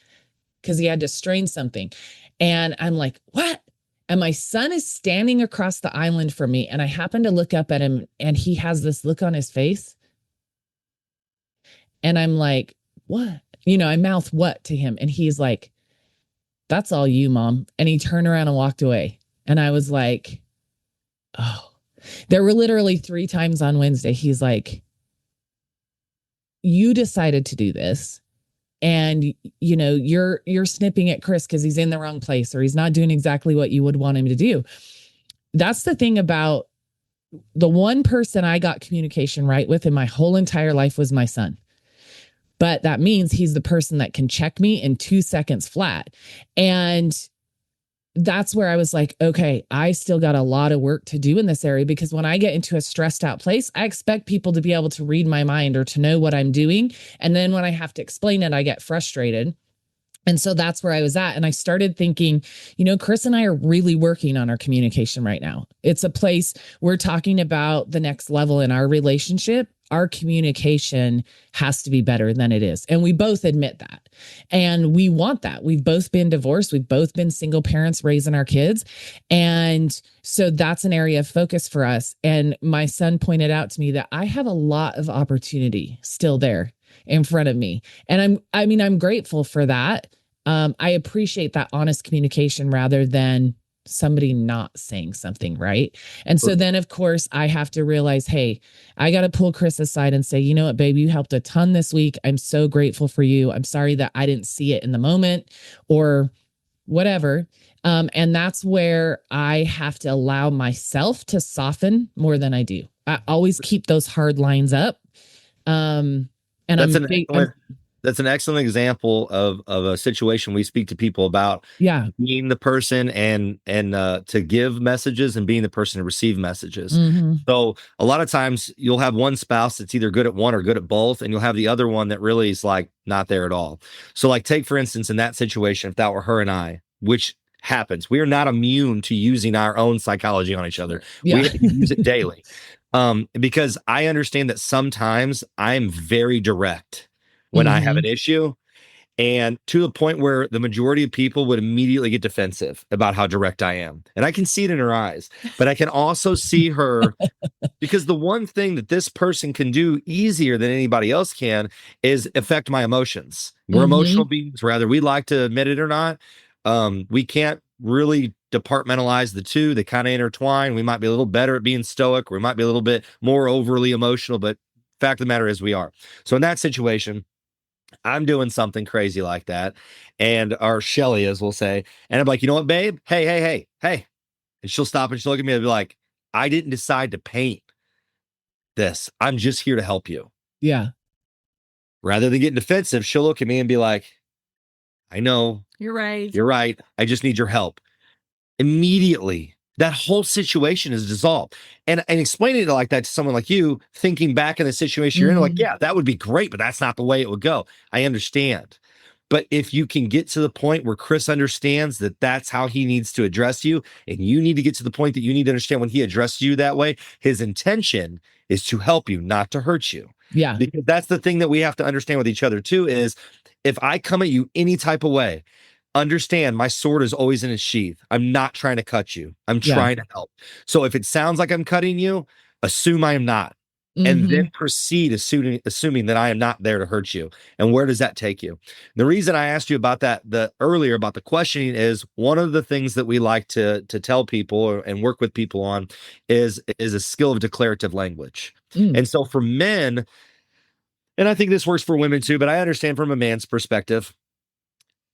because he had to strain something. And I'm like, what? And my son is standing across the island from me. And I happen to look up at him, and he has this look on his face. And I'm like, what? I mouth what to him. And he's like, that's all you, Mom. And he turned around and walked away. And I was like, oh, there were literally 3 times on Wednesday. He's like, you decided to do this. And, you're snipping at Chris because he's in the wrong place, or he's not doing exactly what you would want him to do. That's the thing about the one person I got communication right with in my whole entire life was my son. But that means he's the person that can check me in 2 seconds flat. And that's where I was like, okay, I still got a lot of work to do in this area, because when I get into a stressed out place, I expect people to be able to read my mind or to know what I'm doing. And then when I have to explain it, I get frustrated. And so that's where I was at. And I started thinking, Chris and I are really working on our communication right now. It's a place we're talking about the next level in our relationship. Our communication has to be better than it is. And we both admit that. And we want that. We've both been divorced. We've both been single parents raising our kids. And so that's an area of focus for us. And my son pointed out to me that I have a lot of opportunity still there in front of me. And I'm grateful for that. I appreciate that honest communication rather than somebody not saying something, right? And so then, of course, I have to realize, hey, I got to pull Chris aside and say, you know what, babe, you helped a ton this week. I'm so grateful for you. I'm sorry that I didn't see it in the moment or whatever. And that's where I have to allow myself to soften more than I do. I always keep those hard lines up. And that's an excellent example of a situation we speak to people about. Yeah. Being the person and to give messages and being the person to receive messages. Mm-hmm. So a lot of times you'll have one spouse that's either good at one or good at both, and you'll have the other one that really is like not there at all. So like take for instance, in that situation, if that were her and I, which happens, we are not immune to using our own psychology on each other. Yeah. We use it daily. Because I understand that sometimes I'm very direct when I have an issue, and to the point where the majority of people would immediately get defensive about how direct I am. And I can see it in her eyes, but I can also see her because the one thing that this person can do easier than anybody else can is affect my emotions. We're emotional beings, whether we like to admit it or not. We can't really departmentalize the two. They kind of intertwine. We might be a little better at being stoic. We might be a little bit more overly emotional, but fact of the matter is we are. So in that situation, I'm doing something crazy like that. And our Shelly is, we'll say, and I'm like, you know what, babe? Hey. And she'll stop and she'll look at me and be like, I didn't decide to paint this. I'm just here to help you. Yeah. Rather than getting defensive, she'll look at me and be like, I know. You're right. You're right. I just need your help. Immediately, that whole situation is dissolved. And explaining it like that to someone like you, thinking back in the situation you're in, like, yeah, that would be great, but that's not the way it would go. I understand. But if you can get to the point where Chris understands that that's how he needs to address you, and you need to get to the point that you need to understand when he addresses you that way, his intention is to help you, not to hurt you. Yeah. Because that's the thing that we have to understand with each other too, is if I come at you any type of way, understand my sword is always in its sheath. I'm not trying to cut you. I'm trying to help. So if it sounds like I'm cutting you, assume I am not. And then proceed assuming that I am not there to hurt you. And where does that take you? The reason I asked you about that earlier about the questioning is one of the things that we like to tell people and work with people on is a skill of declarative language. And so for men, and I think this works for women too, but I understand from a man's perspective,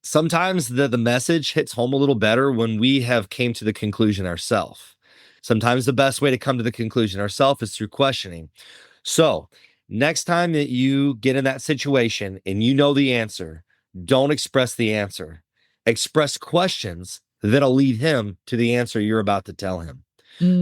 sometimes the message hits home a little better when we have came to the conclusion ourselves. Sometimes the best way to come to the conclusion ourselves is through questioning. So next time that you get in that situation and you know the answer, don't express the answer. Express questions that'll lead him to the answer you're about to tell him.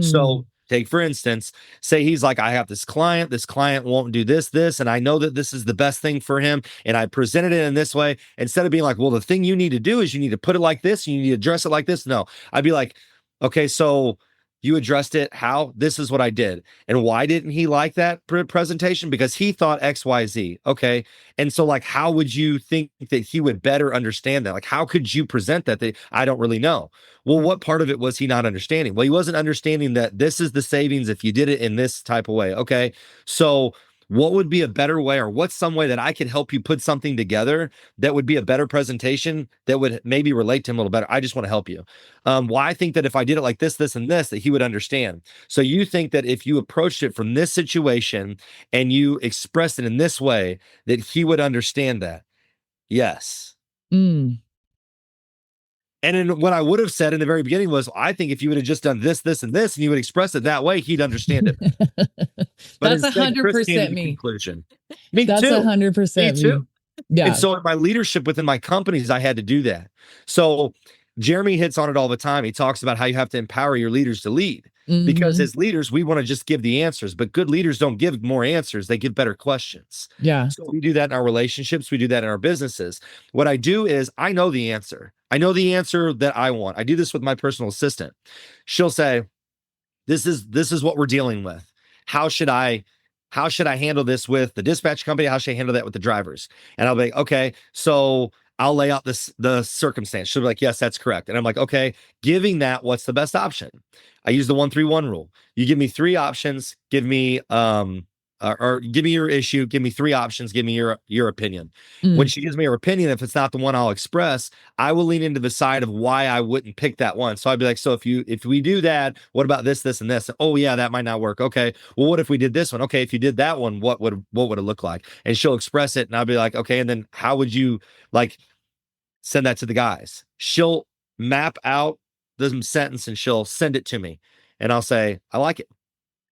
So Take, for instance, say he's like, I have this client won't do this, and I know that this is the best thing for him. And I presented it in this way. Instead of being like, well, the thing you need to do is you need to put it like this, and you need to address it like this. No, I'd be like, okay, so you addressed it. How? This is what I did. And why didn't he like that presentation? Because he thought X, Y, Z. Okay. And so like, how would you think that he would better understand that? Like, how could you present that? I don't really know. Well, what part of it was he not understanding? Well, he wasn't understanding that this is the savings if you did it in this type of way. Okay. So what would be a better way, or what's some way that I could help you put something together that would be a better presentation that would maybe relate to him a little better? I just want to help you. Why I think that if I did it like this, and this, that he would understand. So you think that if you approached it from this situation and you expressed it in this way, that he would understand that? Yes. Mm. And then what I would have said in the very beginning was, I think if you would have just done this, and this, and you would express it that way, he'd understand it. But That's 100% me. Conclusion. Me That's too. 100% Me too. Yeah. And so in my leadership within my companies, I had to do that. So Jeremy hits on it all the time. He talks about how you have to empower your leaders to lead. Because as leaders, we want to just give the answers, but good leaders don't give more answers. They give better questions. Yeah. So we do that in our relationships. We do that in our businesses. What I do is I know the answer. I know the answer that I want. I do this with my personal assistant. She'll say, this is what we're dealing with. How should I handle this with the dispatch company? How should I handle that with the drivers? And I'll be like, okay, so I'll lay out the circumstance. She'll be like, yes, that's correct. And I'm like, okay, giving that, what's the best option? I use the 1-3-1 rule. You give me 3 options, give me or give me your issue, give me 3 options, give me your opinion. When she gives me her opinion, if it's not the one I'll express, I will lean into the side of why I wouldn't pick that one. So I'd be like, so if we do that, what about this, and this? Oh yeah, that might not work. Okay. Well, what if we did this one? Okay, if you did that one, what would it look like? And she'll express it, and I'll be like, okay, and then how would you like send that to the guys? She'll map out the sentence and she'll send it to me, and I'll say, I like it.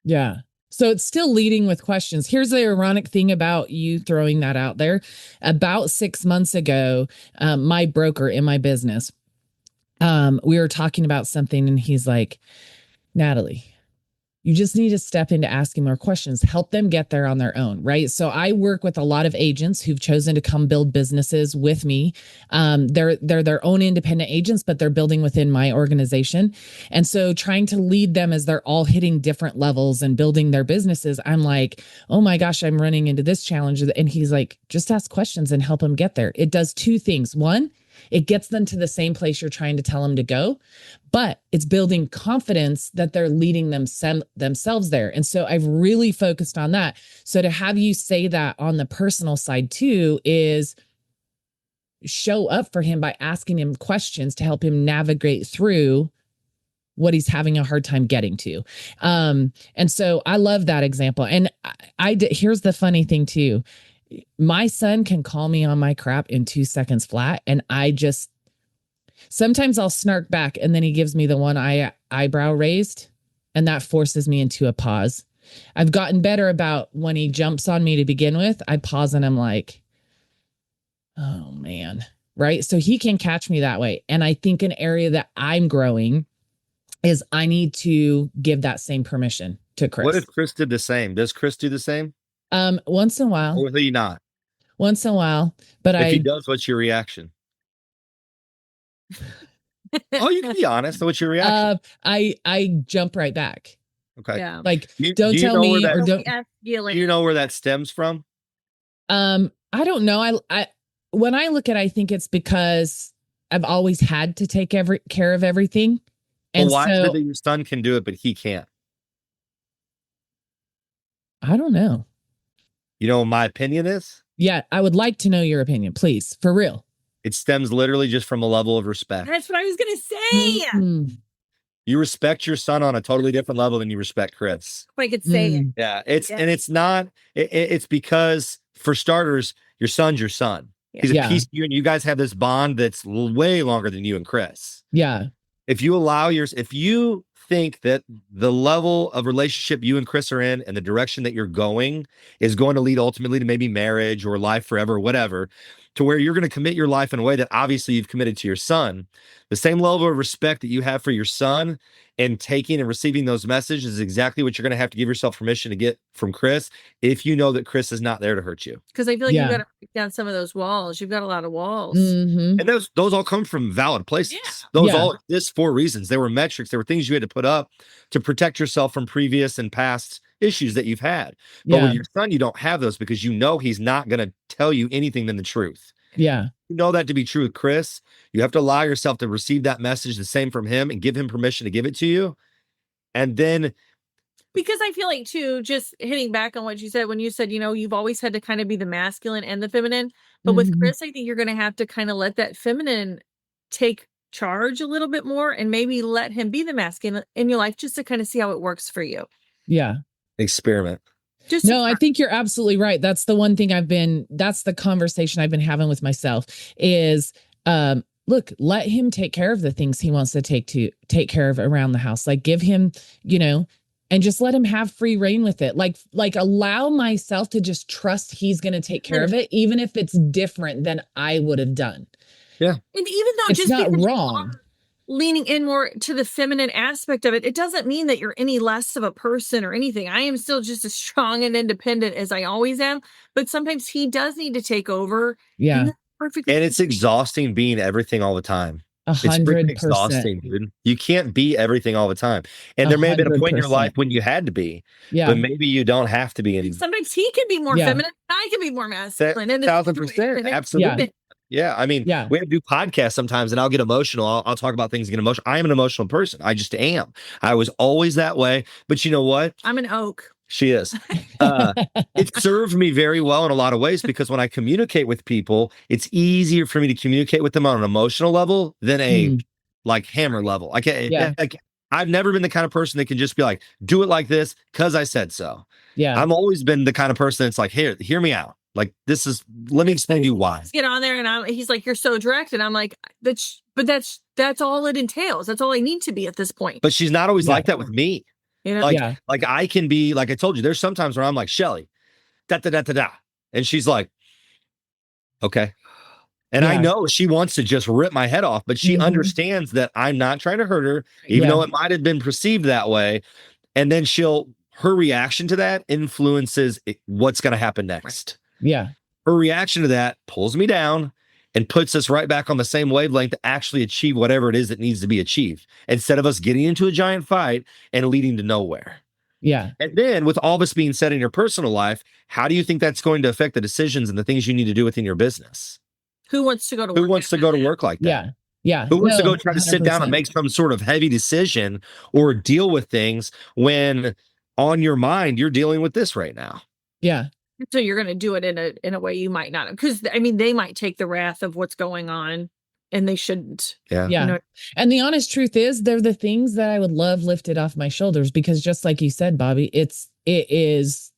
Yeah. So it's still leading with questions. Here's the ironic thing about you throwing that out there. About 6 months ago, my broker in my business, we were talking about something, and he's like, Natalie, you just need to step into asking more questions, help them get there on their own, right? So I work with a lot of agents who've chosen to come build businesses with me. They're their own independent agents, but they're building within my organization. And so trying to lead them as they're all hitting different levels and building their businesses, I'm like, oh my gosh, I'm running into this challenge. And he's like, just ask questions and help them get there. It does 2 things. One, it gets them to the same place you're trying to tell them to go, but it's building confidence that they're leading themselves there. And so I've really focused on that. So to have you say that on the personal side too is show up for him by asking him questions to help him navigate through what he's having a hard time getting to. And so I love that example. And here's the funny thing too. My son can call me on my crap in 2 seconds flat. And sometimes I'll snark back, and then he gives me the one eyebrow raised, and that forces me into a pause. I've gotten better about when he jumps on me to begin with, I pause and I'm like, oh man. Right. So he can catch me that way. And I think an area that I'm growing is I need to give that same permission to Chris. What if Chris did the same? Does Chris do the same? Once in a while. Or will he not? Once in a while. But if he does, what's your reaction? Oh, you can be honest. What's your reaction? I jump right back. Okay. Yeah. Like, don't tell me or don't. Do you know where that stems from? I don't know. I when I look at it, I think it's because I've always had to take care of everything. And well, why is it that your son can do it, but he can't? I don't know. You know what my opinion is? Yeah, I would like to know your opinion, please. For real. It stems literally just from a level of respect. That's what I was going to say. Mm-hmm. You respect your son on a totally different level than you respect Chris. If I could say it. Yeah, and it's not. It's because, for starters, your son's your son. He's a piece of you, and you guys have this bond that's way longer than you and Chris. Yeah. If you think that the level of relationship you and Chris are in and the direction that you're going is going to lead ultimately to maybe marriage or life forever, or whatever, to where you're going to commit your life in a way that obviously you've committed to your son. The same level of respect that you have for your son and taking and receiving those messages is exactly what you're going to have to give yourself permission to get from Chris if you know that Chris is not there to hurt you. Because I feel like you've got to break down some of those walls. You've got a lot of walls. Mm-hmm. And those all come from valid places. Yeah. Those all exist for reasons. There were metrics. There were things you had to put up to protect yourself from previous and past issues that you've had. But with your son, you don't have those because you know he's not going to tell you anything than the truth. Yeah. You know that to be true with Chris. You have to allow yourself to receive that message the same from him and give him permission to give it to you. And then, because I feel like too, just hitting back on what you said, when you said, you've always had to kind of be the masculine and the feminine, but with Chris, I think you're going to have to kind of let that feminine take charge a little bit more and maybe let him be the masculine in your life just to kind of see how it works for you. Yeah. Experiment. No, I think you're absolutely right. That's the one thing that's the conversation I've been having with myself is, look, let him take care of the things he wants to take care of around the house. Like give him, and just let him have free reign with it. Like allow myself to just trust he's going to take care of it, even if it's different than I would have done. Yeah. And even though it's just not wrong. Leaning in more to the feminine aspect of it, it doesn't mean that you're any less of a person or anything. I am still just as strong and independent as I always am, but sometimes he does need to take over. Yeah. Perfect. And it's exhausting being everything all the time. 100%. It's exhausting, dude. You can't be everything all the time. And there may have been a point in your life when you had to be, but maybe you don't have to be anymore. Sometimes he can be more feminine. I can be more masculine. 1,000%. Absolutely. Yeah. I mean, we have to do podcasts sometimes and I'll get emotional. I'll talk about things, get emotional. I am an emotional person. I just am. I was always that way. But you know what? I'm an oak. She is. It served me very well in a lot of ways because when I communicate with people, it's easier for me to communicate with them on an emotional level than a like hammer level. I've never been the kind of person that can just be like, do it like this because I said so. Yeah. I've always been the kind of person that's like, here, hear me out. Like, let me explain to you why. Let's get on there. And he's like, you're so direct. And I'm like, that's all it entails. That's all I need to be at this point. But she's not always like that with me. Like I can be, like I told you, there's sometimes where I'm like, Shelly, da, da, da, da, da. And she's like, okay. And I know she wants to just rip my head off, but she understands that I'm not trying to hurt her, even though it might have been perceived that way. And then her reaction to that influences what's going to happen next. Yeah. Her reaction to that pulls me down and puts us right back on the same wavelength to actually achieve whatever it is that needs to be achieved instead of us getting into a giant fight and leading to nowhere. Yeah. And then with all this being said in your personal life, how do you think that's going to affect the decisions and the things you need to do within your business? Who wants to go to work? Who wants to go to work like that? Yeah. Yeah. Who wants to go try to sit down and make some sort of heavy decision or deal with things when on your mind, you're dealing with this right now? Yeah. So you're going to do it in a way you might not, because I mean, they might take the wrath of what's going on and they shouldn't. Yeah. Yeah. And the honest truth is they're the things that I would love lifted off my shoulders, because just like you said, Bobby, it is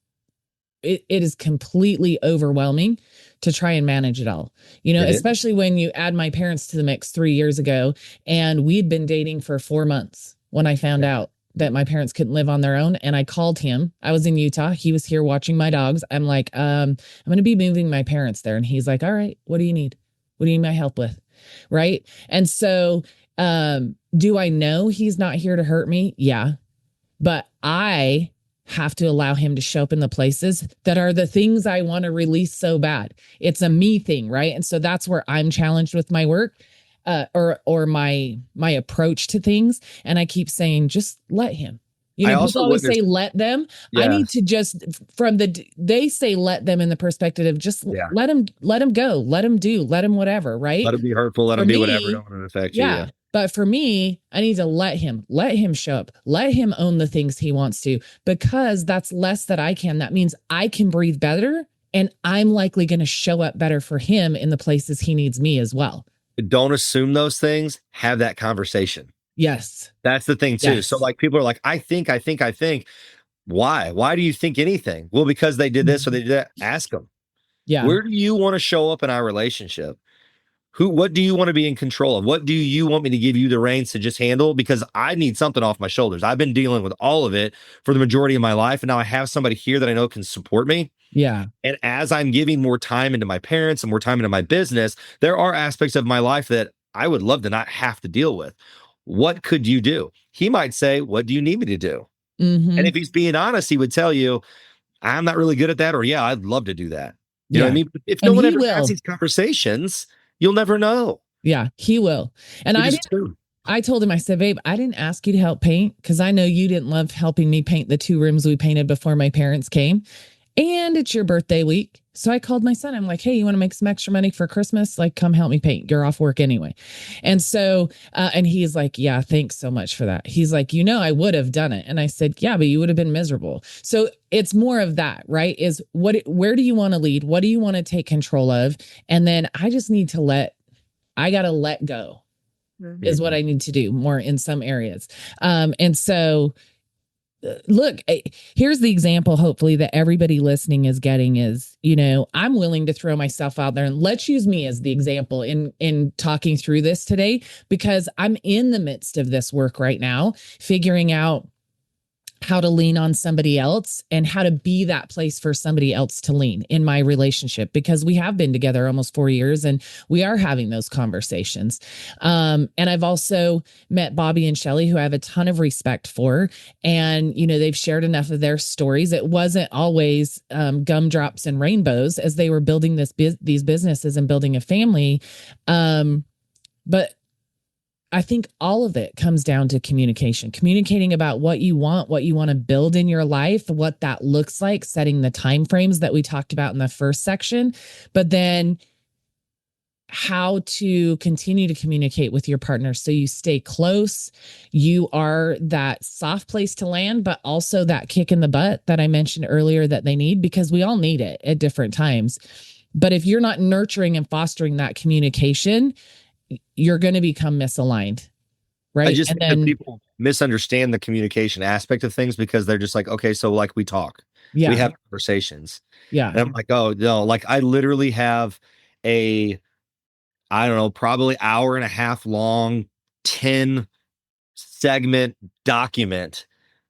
completely overwhelming to try and manage it all, especially when you add my parents to the mix 3 years ago, and we'd been dating for 4 months when I found out that my parents couldn't live on their own. And I called him. I was in Utah. He was here watching my dogs. I'm like, I'm going to be moving my parents there. And he's like, all right, what do you need? What do you need my help with? Right. And so, do I know he's not here to hurt me? Yeah. But I have to allow him to show up in the places that are the things I want to release so bad. It's a me thing. Right. And so that's where I'm challenged with my work. Or my approach to things. And I keep saying, just let him. People always say, let them. Yeah. I need to just, they say let them in the perspective of just let him go, let him do, let him whatever, right? Let him be hurtful, let him do whatever, don't want to affect you. Yeah. But for me, I need to let him show up, let him own the things he wants to, because that's less that I can. That means I can breathe better, and I'm likely going to show up better for him in the places he needs me as well. Don't assume those things. Have that conversation. Yes. That's the thing too. Yes. So like people are like, I think. Why? Why do you think anything? Well, because they did this or they did that. Ask them. Yeah. Where do you want to show up in our relationship? what do you want to be in control of? What do you want me to give you the reins to just handle? Because I need something off my shoulders. I've been dealing with all of it for the majority of my life. And now I have somebody here that I know can support me. Yeah. And as I'm giving more time into my parents and more time into my business, there are aspects of my life that I would love to not have to deal with. What could you do? He might say, what do you need me to do? Mm-hmm. And if he's being honest, he would tell you, I'm not really good at that. Or, yeah, I'd love to do that. You know what I mean? If no And one he ever will. has these conversations, you'll never know. Yeah, he will. And I told him, I said, babe, I didn't ask you to help paint because I know you didn't love helping me paint the 2 rooms we painted before my parents came. And it's your birthday week. So I called my son. I'm like, hey, you want to make some extra money for Christmas? Like, come help me paint. You're off work anyway. And so, and he's like, yeah, thanks so much for that. He's like, I would have done it. And I said, yeah, but you would have been miserable. So it's more of that, right? Is where do you want to lead? What do you want to take control of? And then I just need to I got to let go is what I need to do more in some areas. And so, look, here's the example, hopefully, that everybody listening is getting is, I'm willing to throw myself out there, and let's use me as the example in talking through this today, because I'm in the midst of this work right now, figuring out how to lean on somebody else and how to be that place for somebody else to lean in my relationship, because we have been together almost 4 years and we are having those conversations. And I've also met Bobby and Shelly, who I have a ton of respect for. And, they've shared enough of their stories. It wasn't always gumdrops and rainbows as they were building these businesses and building a family. But I think all of it comes down to communicating about what you want to build in your life, what that looks like, setting the timeframes that we talked about in the first section, but then how to continue to communicate with your partner so you stay close. You are that soft place to land, but also that kick in the butt that I mentioned earlier that they need, because we all need it at different times. But if you're not nurturing and fostering that communication, you're going to become misaligned, right? I just think that people misunderstand the communication aspect of things because they're just like, okay, so like we talk, we have conversations. Yeah. And I'm like, oh no, like I literally have I don't know, probably hour and a half long, 10 segment document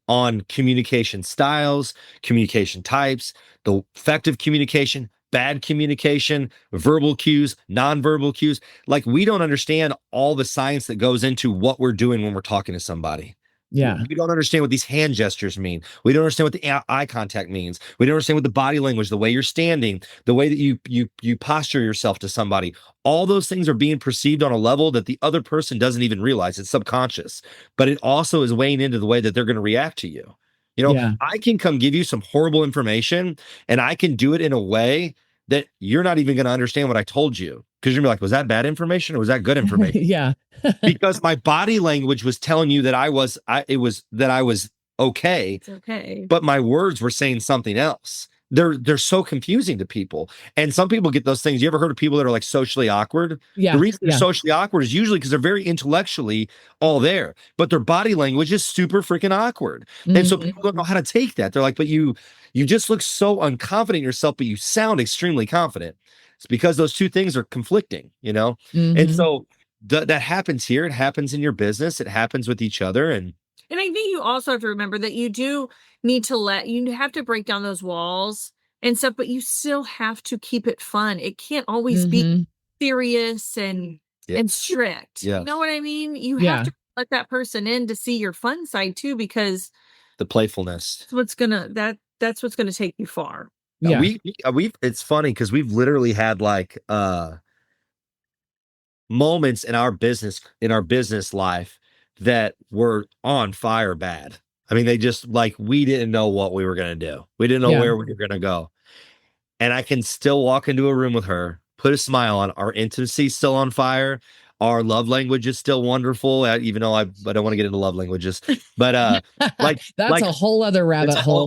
on communication styles, communication types, the effective communication, bad communication, verbal cues, nonverbal cues. Like, we don't understand all the science that goes into what we're doing when we're talking to somebody. Yeah. We don't understand what these hand gestures mean. We don't understand what the eye contact means. We don't understand what the body language, the way you're standing, the way that you posture yourself to somebody. All those things are being perceived on a level that the other person doesn't even realize. It's subconscious, but it also is weighing into the way that they're going to react to you. I can come give you some horrible information, and I can do it in a way that you're not even going to understand what I told you, because you're gonna be like, was that bad information or was that good information? Yeah. Because my body language was telling you that I was okay. It's okay. But my words were saying something else. They're so confusing to people. And some people get those things. You ever heard of people that are like socially awkward? Yeah. The reason they're socially awkward is usually because they're very intellectually all there, but their body language is super freaking awkward. Mm-hmm. And so people don't know how to take that. They're like, but you just look so unconfident in yourself, but you sound extremely confident. It's because those two things are conflicting, Mm-hmm. And so that happens here. It happens in your business. It happens with each other. And I think you also have to remember that you do need you have to break down those walls and stuff, but you still have to keep it fun. It can't always be serious and strict. Yes. You know what I mean? You have to let that person in to see your fun side too, because the playfulness. that's what's gonna take you far. Yeah. It's funny because we've literally had like moments in our business life that were on fire bad. I mean, they just we didn't know what we were going to do. We didn't know where we were going to go. And I can still walk into a room with her, put a smile on. Our intimacy's still on fire. Our love language is still wonderful, even though I don't want to get into love languages. But that's a whole other rabbit hole.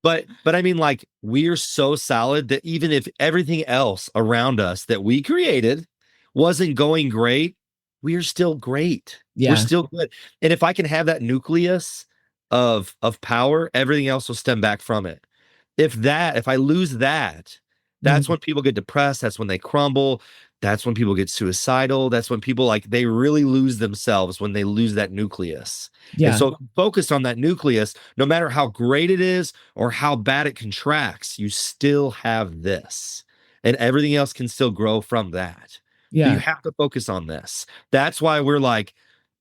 But I mean, we're so solid that even if everything else around us that we created wasn't going great, we're still great. Yeah. We're still good. And if I can have that nucleus of power, everything else will stem back from it. If I lose that, that's when people get depressed. That's when they crumble. That's when people get suicidal. That's when people they really lose themselves, when they lose that nucleus. And Yeah. so focus on that nucleus, no matter how great it is or how bad it contracts, you still have this, and everything else can still grow from that. But you Yeah. have to focus on this. That's why we're like,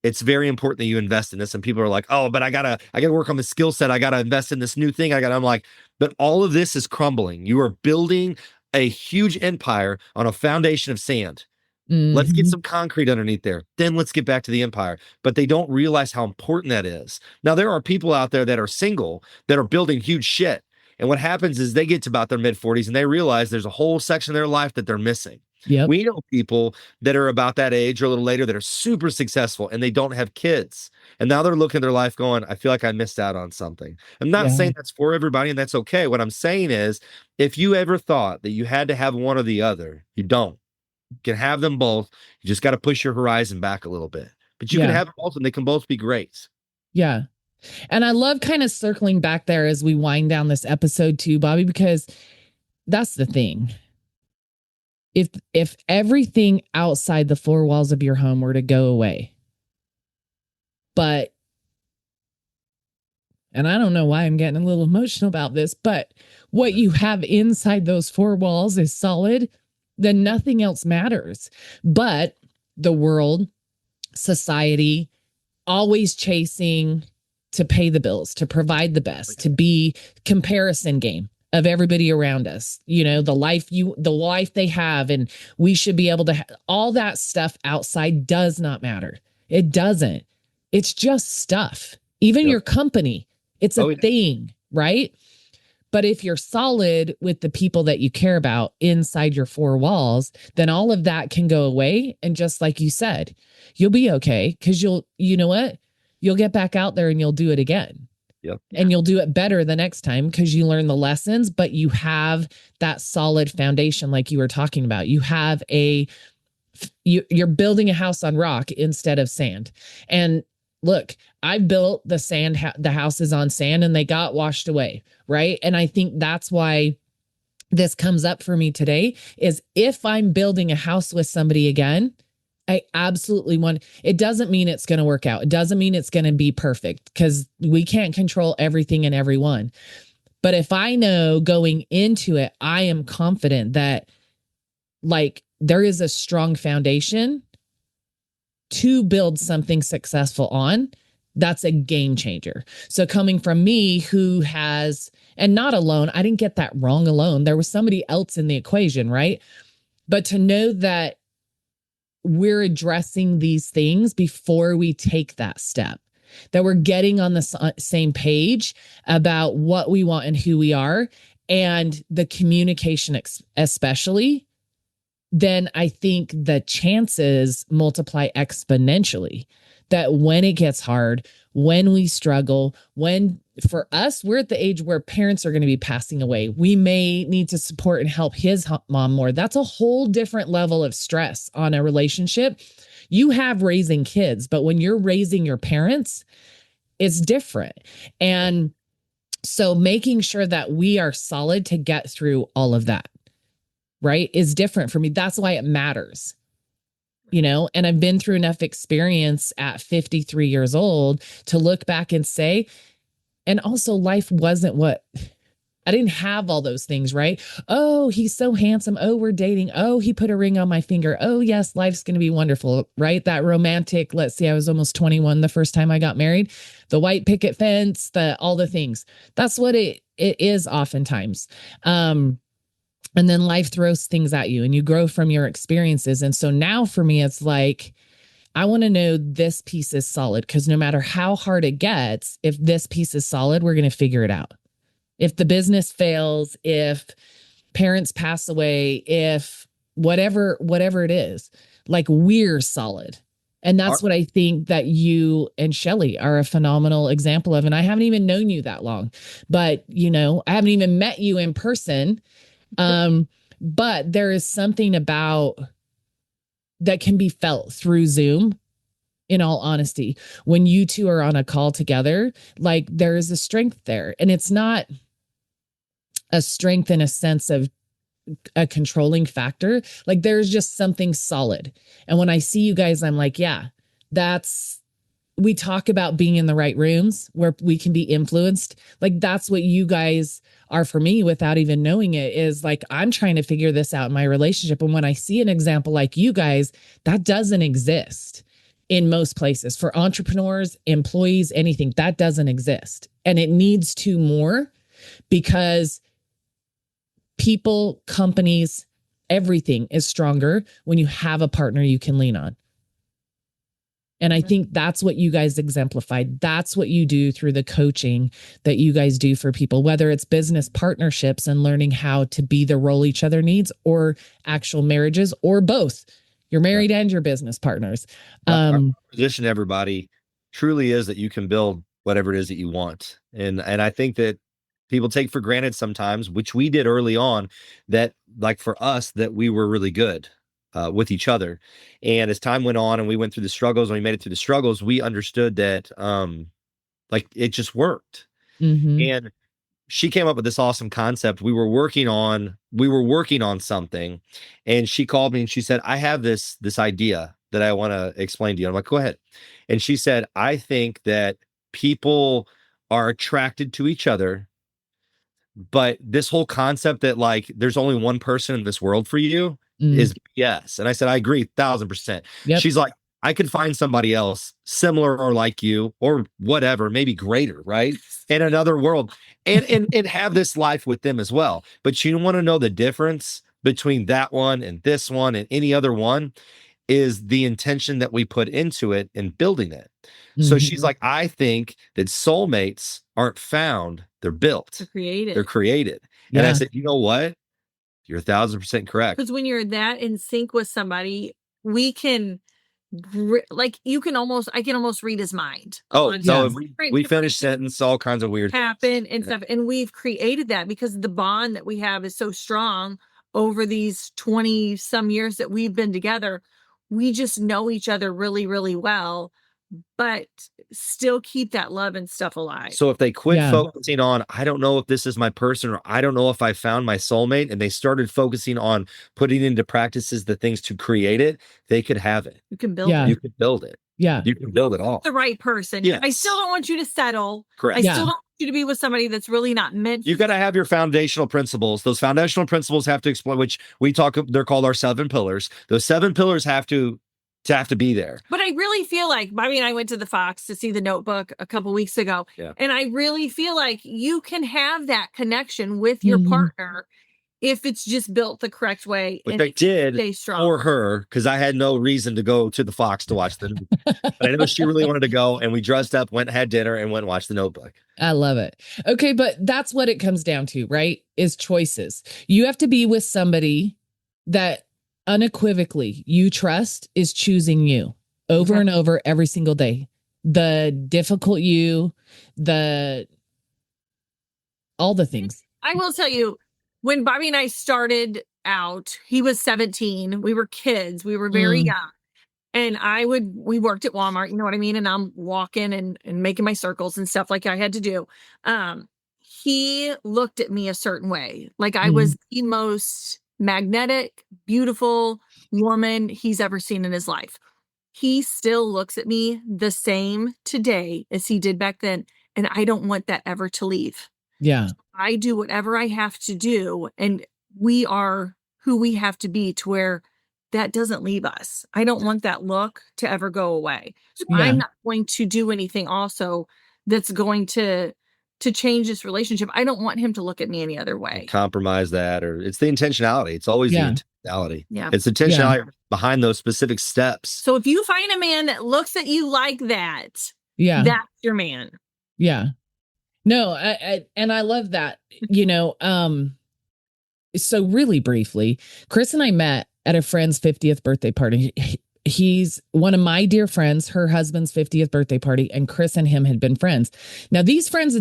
it's very important that you invest in this. And people are like, oh, but I gotta work on the skill set. I gotta invest in this new thing. I'm like, but all of this is crumbling. You are building a huge empire on a foundation of sand. Let's get Mhm. some concrete underneath there. Then let's get back to the empire. But they don't realize how important that is. Now, there are people out there that are single that are building huge shit. And what happens is they get to about their mid 40s and they realize there's a whole section of their life that they're missing. Yep. We know people that are about that age or a little later that are super successful and they don't have kids. And now they're looking at their life going, I feel like I missed out on something. I'm not Yeah. saying that's for everybody and that's okay. What I'm saying is, if you ever thought that you had to have one or the other, you don't. You can have them both. You just got to push your horizon back a little bit. But you can have both and they can both be great. Yeah. And I love kind of circling back there as we wind down this episode too, Bobby, because that's the thing. If everything outside the four walls of your home were to go away, and I don't know why I'm getting a little emotional about this, but what you have inside those four walls is solid, then nothing else matters. But the world, society, always chasing to pay the bills, to provide the best, to be comparison game of everybody around us, the life they have, and we should be able to all that stuff outside does not matter. It doesn't. It's just stuff. Even your company, it's a thing, right? But if you're solid with the people that you care about inside your four walls, then all of that can go away. And just like you said, you'll be okay, because you know what? You'll get back out there and you'll do it again. Yep. And you'll do it better the next time because you learn the lessons, but you have that solid foundation like you were talking about. You have you're building a house on rock instead of sand. And look, I built the houses on sand and they got washed away, right? And I think that's why this comes up for me today is if I'm building a house with somebody again, I absolutely want, it doesn't mean it's going to work out. It doesn't mean it's going to be perfect because we can't control everything and everyone. But if I know going into it, I am confident that there is a strong foundation to build something successful on, that's a game changer. So coming from me who has, and not alone, I didn't get that wrong alone. There was somebody else in the equation, right? But to know that we're addressing these things before we take that step, that we're getting on the same page about what we want and who we are, and the communication especially, then I think the chances multiply exponentially. That when it gets hard, when we struggle, for us, we're at the age where parents are going to be passing away. We may need to support and help his mom more. That's a whole different level of stress on a relationship. You have raising kids, but when you're raising your parents, it's different. And so making sure that we are solid to get through all of that, right, is different for me. That's why it matters. And I've been through enough experience at 53 years old to look back and say, and also life wasn't I didn't have all those things, right? Oh, he's so handsome. Oh, we're dating. Oh, he put a ring on my finger. Oh, yes, life's going to be wonderful, right? That romantic, let's see, I was almost 21 the first time I got married. The white picket fence, all the things. That's what it is oftentimes. And then life throws things at you and you grow from your experiences. And so now for me, it's like, I want to know this piece is solid, because no matter how hard it gets, if this piece is solid, we're going to figure it out. If the business fails, if parents pass away, if whatever it is, we're solid. And that's what I think that you and Shelly are a phenomenal example of. And I haven't even known you that long, but I haven't even met you in person. But there is something about that can be felt through Zoom, in all honesty, when you two are on a call together, there is a strength there. And it's not a strength in a sense of a controlling factor. Like there's just something solid. And when I see you guys, I'm like, yeah, we talk about being in the right rooms where we can be influenced. Like that's what you guys are for me without even knowing it, is like, I'm trying to figure this out in my relationship. And when I see an example like you guys, that doesn't exist in most places for entrepreneurs, employees, anything that doesn't exist. And it needs to more, because people, companies, everything is stronger when you have a partner you can lean on. And I think that's what you guys exemplified. That's what you do through the coaching that you guys do for people, whether it's business partnerships and learning how to be the role each other needs, or actual marriages, or both. You're married and your business partners. Our position, everybody, truly is that you can build whatever it is that you want. And I think that people take for granted sometimes, which we did early on, that like for us, that we were really good with each other. And as time went on and we went through the struggles, and we made it through the struggles, we understood that like it just worked. Mm-hmm. And she came up with this awesome concept. We were working on something, and she called me and she said, I have this idea that I want to explain to you. I'm like, go ahead. And she said, I think that people are attracted to each other, but this whole concept that like there's only one person in this world for you is BS. And I said, I agree 1,000%. Yep. She's like, I could find somebody else similar or like you or whatever, maybe greater, right? In another world, and have this life with them as well. But you want to know the difference between that one and this one and any other one is the intention that we put into it and building it. So she's like, I think that soulmates aren't found, they're built. They're created. And I said, you know what? You're 1,000% correct. Because when you're that in sync with somebody, we can I can almost read his mind. Oh, no, we finish sentence, all kinds of weird happen and stuff. And we've created that because the bond that we have is so strong over these 20 some years that we've been together. We just know each other really, really well, but still keep that love and stuff alive. So if they quit focusing on, I don't know if this is my person, or I don't know if I found my soulmate, and they started focusing on putting into practices the things to create it, they could have it. You can build it. You can build it. Yeah. You can build it all. The right person. Yes. I still don't want you to settle. Correct. I still don't want you to be with somebody that's really not meant. You've got to have your foundational principles. Those foundational principles have to explain, which they're called our 7 pillars. Those 7 pillars have to be there. But I really feel like Bobby and I went to the Fox to see The Notebook a couple weeks ago. Yeah. And I really feel like you can have that connection with your partner if it's just built the correct way. But and they did stay strong. for her, because I had no reason to go to the Fox to watch them. But I know she really wanted to go, and we dressed up, went, had dinner, and went and watched The Notebook. I love it. Okay, but that's what it comes down to, right? Is choices. You have to be with somebody that unequivocally you trust is choosing you over and over every single day. The difficult you, all the things. I will tell you, when Bobby and I started out, he was 17. We were kids. We were very young. And we worked at Walmart, you know what I mean? And I'm walking and making my circles and stuff like I had to do. He looked at me a certain way. Like I was the most magnetic, beautiful woman he's ever seen in his life. He still looks at me the same today as he did back then. And I don't want that ever to leave. Yeah. I do whatever I have to do. And we are who we have to be to where that doesn't leave us. I don't want that look to ever go away. So I'm not going to do anything also that's going to change this relationship. I don't want him to look at me any other way. Compromise that, or it's the intentionality. It's always the intentionality. Yeah. It's intentionality behind those specific steps. So if you find a man that looks at you like that, that's your man. Yeah. No, and I love that, so really briefly, Chris and I met at a friend's 50th birthday party. He's one of my dear friends, her husband's 50th birthday party, and Chris and him had been friends. Now, these friends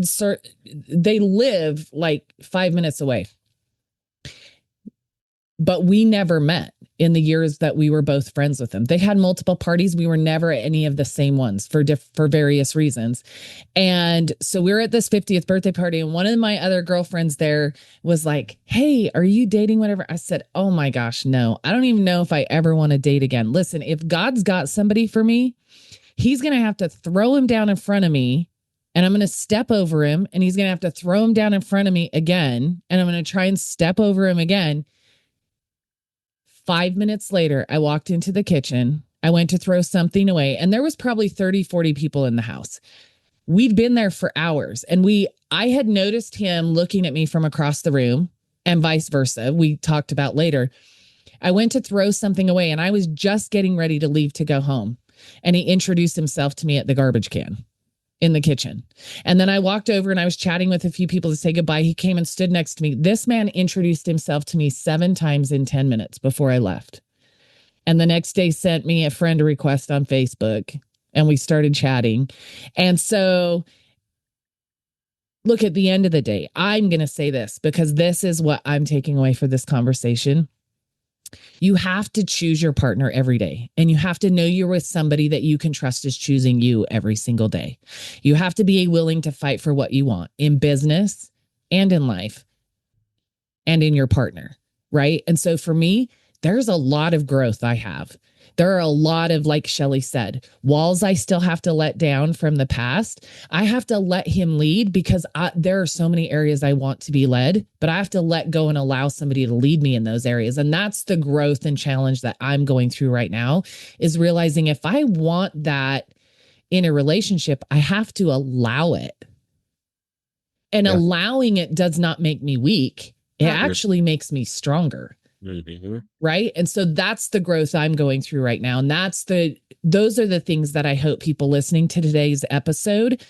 they live like 5 minutes away, but we never met. in the years that we were both friends with them. They had multiple parties. We were never at any of the same ones for various reasons. And so we were at this 50th birthday party, and one of my other girlfriends there was like, "Hey, are you dating whatever?" I said, "Oh my gosh, no. I don't even know if I ever want to date again. Listen, if God's got somebody for me, he's going to have to throw him down in front of me, and I'm going to step over him, and he's going to have to throw him down in front of me again, and I'm going to try and step over him again." 5 minutes later, I walked into the kitchen. I went to throw something away, and there was probably 30, 40 people in the house. We'd been there for hours, and I had noticed him looking at me from across the room, and vice versa. We talked about later. I went to throw something away, and I was just getting ready to leave to go home. And he introduced himself to me at the garbage can in the kitchen. And then I walked over and I was chatting with a few people to say goodbye. He came and stood next to me. This man introduced himself to me 7 times in 10 minutes before I left. And the next day sent me a friend request on Facebook, and we started chatting. And so, look, at the end of the day, I'm going to say this because this is what I'm taking away for this conversation. You have to choose your partner every day, and you have to know you're with somebody that you can trust is choosing you every single day. You have to be willing to fight for what you want in business and in life and in your partner, right? And so for me, there's a lot of growth I have. There are a lot of, like Shelly said, walls I still have to let down from the past. I have to let him lead because there are so many areas I want to be led, but I have to let go and allow somebody to lead me in those areas. And that's the growth and challenge that I'm going through right now, is realizing if I want that in a relationship, I have to allow it. And allowing it does not make me weak. It actually makes me stronger. Mm-hmm. Right. And so that's the growth I'm going through right now. And those are the things that I hope people listening to today's episode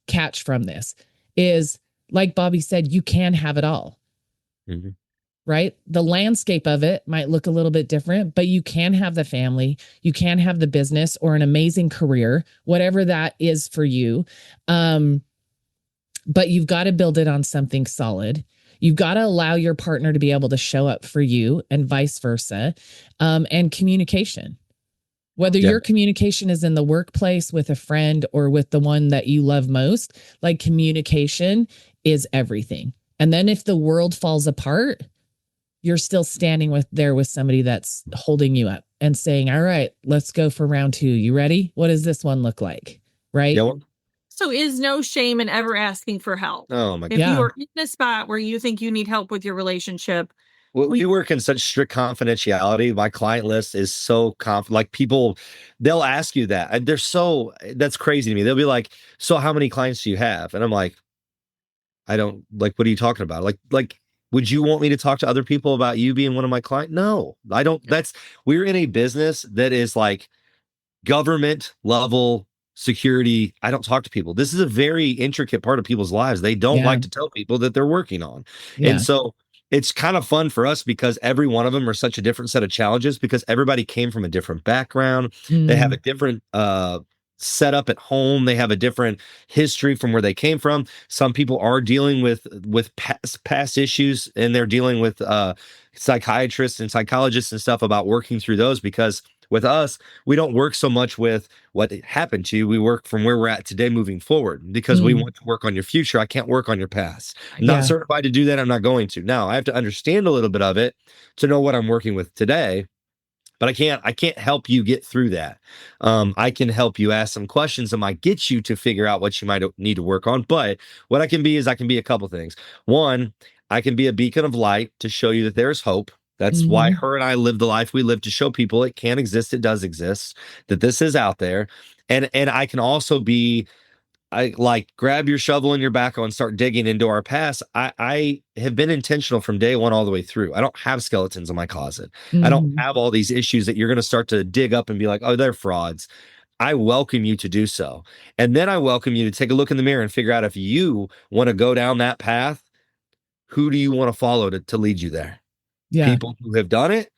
catch from this is, like Bobby said, you can have it all. Mm-hmm. Right. The landscape of it might look a little bit different, but you can have the family, you can have the business or an amazing career, whatever that is for you. But you've got to build it on something solid. You've got to allow your partner to be able to show up for you and vice versa. And communication, whether your communication is in the workplace with a friend or with the one that you love most, like communication is everything. And then if the world falls apart, you're still standing there with somebody that's holding you up and saying, all right, let's go for round 2. You ready? What does this one look like? Right. Yeah. So is no shame in ever asking for help. Oh my God. If you are in a spot where you think you need help with your relationship. We work in such strict confidentiality. My client list is so like people, they'll ask you that. And that's crazy to me. They'll be like, so how many clients do you have? And I'm like, I don't, like, what are you talking about? Like, would you want me to talk to other people about you being one of my clients? No, I don't. We're in a business that is like government level security. I don't talk to people. This is a very intricate part of people's lives. They don't like to tell people that they're working on. Yeah. And so it's kind of fun for us because every one of them are such a different set of challenges because everybody came from a different background. They have a different setup at home. They have a different history from where they came from. Some people are dealing with past issues, and they're dealing with psychiatrists and psychologists and stuff about working through those, because with us, we don't work so much with what happened to you. We work from where we're at today moving forward because we want to work on your future. I can't work on your past. I'm not certified to do that. I'm not going to. Now, I have to understand a little bit of it to know what I'm working with today, but I can't help you get through that. I can help you ask some questions that might get you to figure out what you might need to work on. But what I can be is I can be a couple things. One, I can be a beacon of light to show you that there's hope. That's why her and I live the life we live, to show people it can exist. It does exist, that this is out there. And I can also be, I like, grab your shovel and your backhoe and start digging into our past. I have been intentional from day one all the way through. I don't have skeletons in my closet. I don't have all these issues that you're going to start to dig up and be like, oh, they're frauds. I welcome you to do so. And then I welcome you to take a look in the mirror and figure out if you want to go down that path, who do you want to follow to lead you there? Yeah. People who have done it,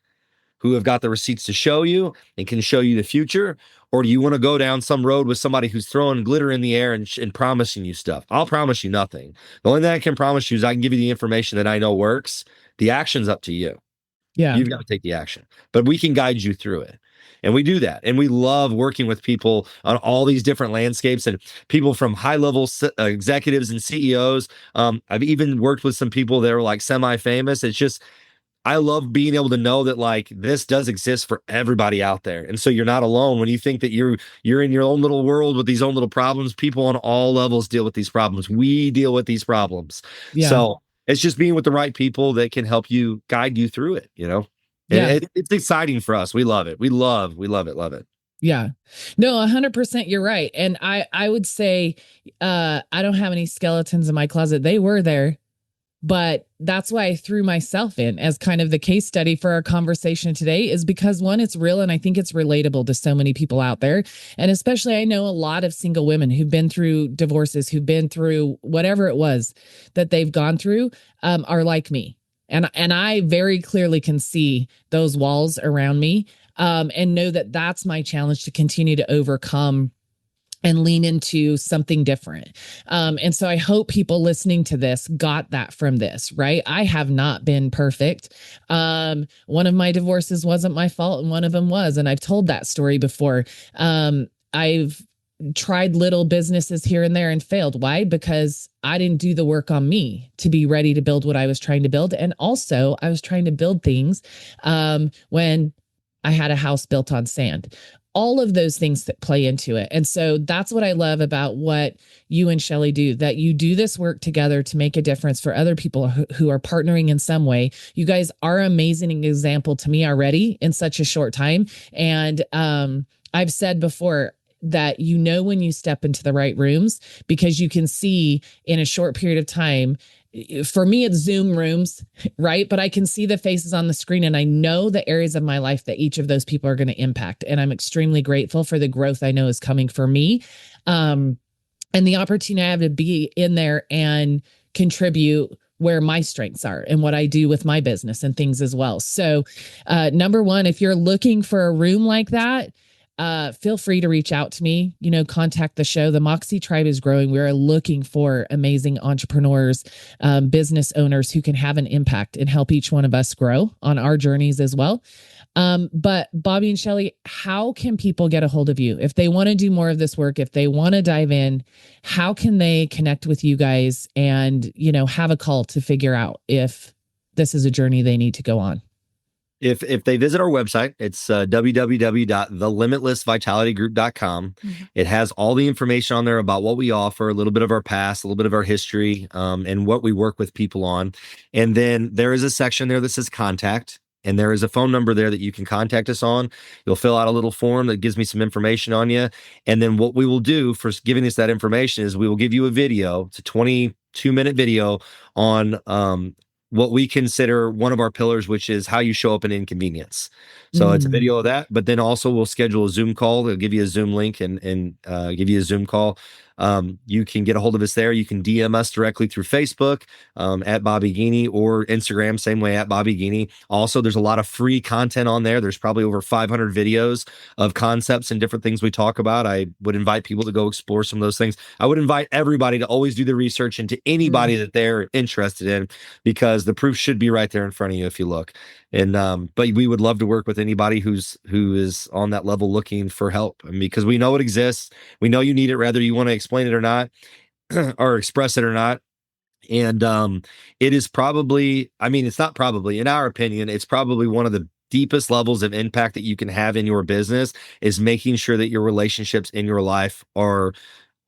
who have got the receipts to show you and can show you the future? Or do you want to go down some road with somebody who's throwing glitter in the air and promising you stuff? I'll promise you nothing. The only thing I can promise you is I can give you the information that I know works. The action's up to you. Yeah. You've got to take the action, but we can guide you through it. And we do that. And we love working with people on all these different landscapes and people from high level executives and CEOs. I've even worked with some people that are like semi-famous. It's just, I love being able to know that like this does exist for everybody out there. And so you're not alone when you think that you're in your own little world with these own little problems. People on all levels deal with these problems. We deal with these problems. Yeah. So it's just being with the right people that can help you guide you through it, you know? And Yeah. it's exciting for us. We love it. We love it. Yeah. No, 100% you're right. And I would say I don't have any skeletons in my closet. They were there, but that's why I threw myself in as kind of the case study for our conversation today, is because one, it's real, and I think it's relatable to so many people out there. And especially I know a lot of single women who've been through divorces, who've been through whatever it was that they've gone through, are like me. And I very clearly can see those walls around me, and know that that's my challenge to continue to overcome and lean into something different. And so I hope people listening to this got that from this, right? I have not been perfect. One of my divorces wasn't my fault, and one of them was. And I've told that story before. I've tried little businesses here and there and failed. Why? Because I didn't do the work on me to be ready to build what I was trying to build. And also, I was trying to build things when I had a house built on sand. All of those things that play into it. And so that's what I love about what you and Shelly do, that you do this work together to make a difference for other people who are partnering in some way. You guys are an amazing example to me already in such a short time. And I've said before, that you know when you step into the right rooms, because you can see in a short period of time. For me, it's Zoom rooms, right? But I can see the faces on the screen, and I know the areas of my life that each of those people are going to impact. And I'm extremely grateful for the growth I know is coming for me, and the opportunity I have to be in there and contribute where my strengths are and what I do with my business and things as well. So, number one, if you're looking for a room like that, feel free to reach out to me, contact the show. The Moxie Tribe is growing. We're looking for amazing entrepreneurs, business owners who can have an impact and help each one of us grow on our journeys as well. But Bobby and Shelly, how can people get a hold of you? If they want to do more of this work, if they want to dive in, how can they connect with you guys and, have a call to figure out if this is a journey they need to go on? If they visit our website, it's www.thelimitlessvitalitygroup.com. Mm-hmm. It has all the information on there about what we offer, a little bit of our past, a little bit of our history, and what we work with people on. And then there is a section there that says contact. And there is a phone number there that you can contact us on. You'll fill out a little form that gives me some information on you. And then what we will do for giving us that information is we will give you a video. It's a 22-minute video on what we consider one of our pillars, which is how you show up in inconvenience. So it's a video of that, but then also we'll schedule a Zoom call. They'll give you a Zoom link and give you a Zoom call. You can get a hold of us there. You can DM us directly through Facebook at Bobby Guehne, or Instagram, same way, at Bobby Guehne. Also, there's a lot of free content on there. There's probably over 500 videos of concepts and different things we talk about. I would invite people to go explore some of those things. I would invite everybody to always do the research into anybody that they're interested in, because the proof should be right there in front of you if you look. And but we would love to work with anybody who is on that level looking for help, because we know it exists. We know you need it, whether you want to explain it or not, or express it or not. And it is probably, it's not probably, in our opinion, it's probably one of the deepest levels of impact that you can have in your business, is making sure that your relationships in your life are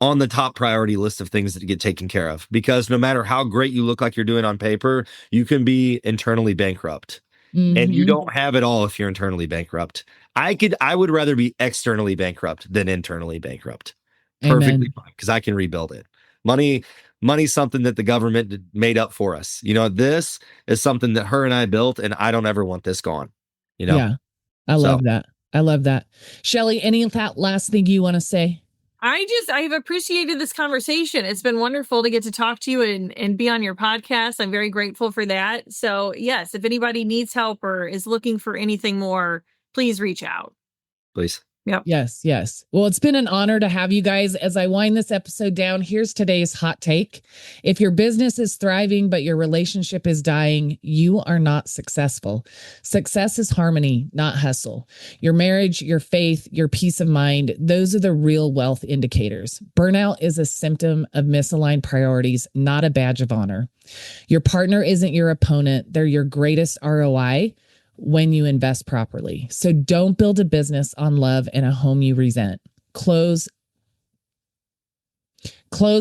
on the top priority list of things that get taken care of. Because no matter how great you look like you're doing on paper, you can be internally bankrupt. And you don't have it all if you're internally bankrupt. I would rather be externally bankrupt than internally bankrupt. Perfectly fine, because I can rebuild it. Money's something that the government made up for us. This is something that her and I built, and I don't ever want this gone. Yeah, I love that. I love that. Shelly, any last thing you want to say? I've appreciated this conversation. It's been wonderful to get to talk to you and be on your podcast. I'm very grateful for that. So yes, if anybody needs help or is looking for anything more, please reach out. Please. Yep. Yes, yes. Well, it's been an honor to have you guys. As I wind this episode down, here's today's hot take. If your business is thriving, but your relationship is dying, you are not successful. Success is harmony, not hustle. Your marriage, your faith, your peace of mind, those are the real wealth indicators. Burnout is a symptom of misaligned priorities, not a badge of honor. Your partner isn't your opponent. They're your greatest ROI when you invest properly. So don't build a business on love and a home you resent. Close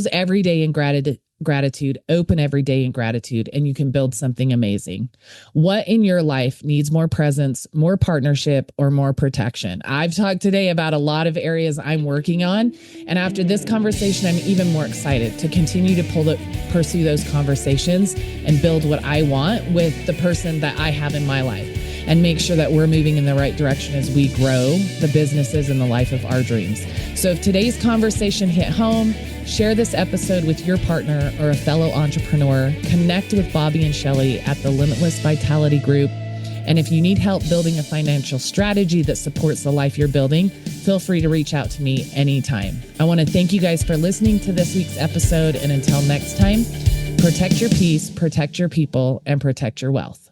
every day in gratitude, open every day in gratitude, and you can build something amazing. What in your life needs more presence, more partnership, or more protection? I've talked today about a lot of areas I'm working on. And after this conversation, I'm even more excited to continue to pursue those conversations and build what I want with the person that I have in my life, and make sure that we're moving in the right direction as we grow the businesses and the life of our dreams. So if today's conversation hit home, share this episode with your partner or a fellow entrepreneur. Connect with Bobby and Shelly at the Limitless Vitality Group. And if you need help building a financial strategy that supports the life you're building, feel free to reach out to me anytime. I want to thank you guys for listening to this week's episode. And until next time, protect your peace, protect your people, and protect your wealth.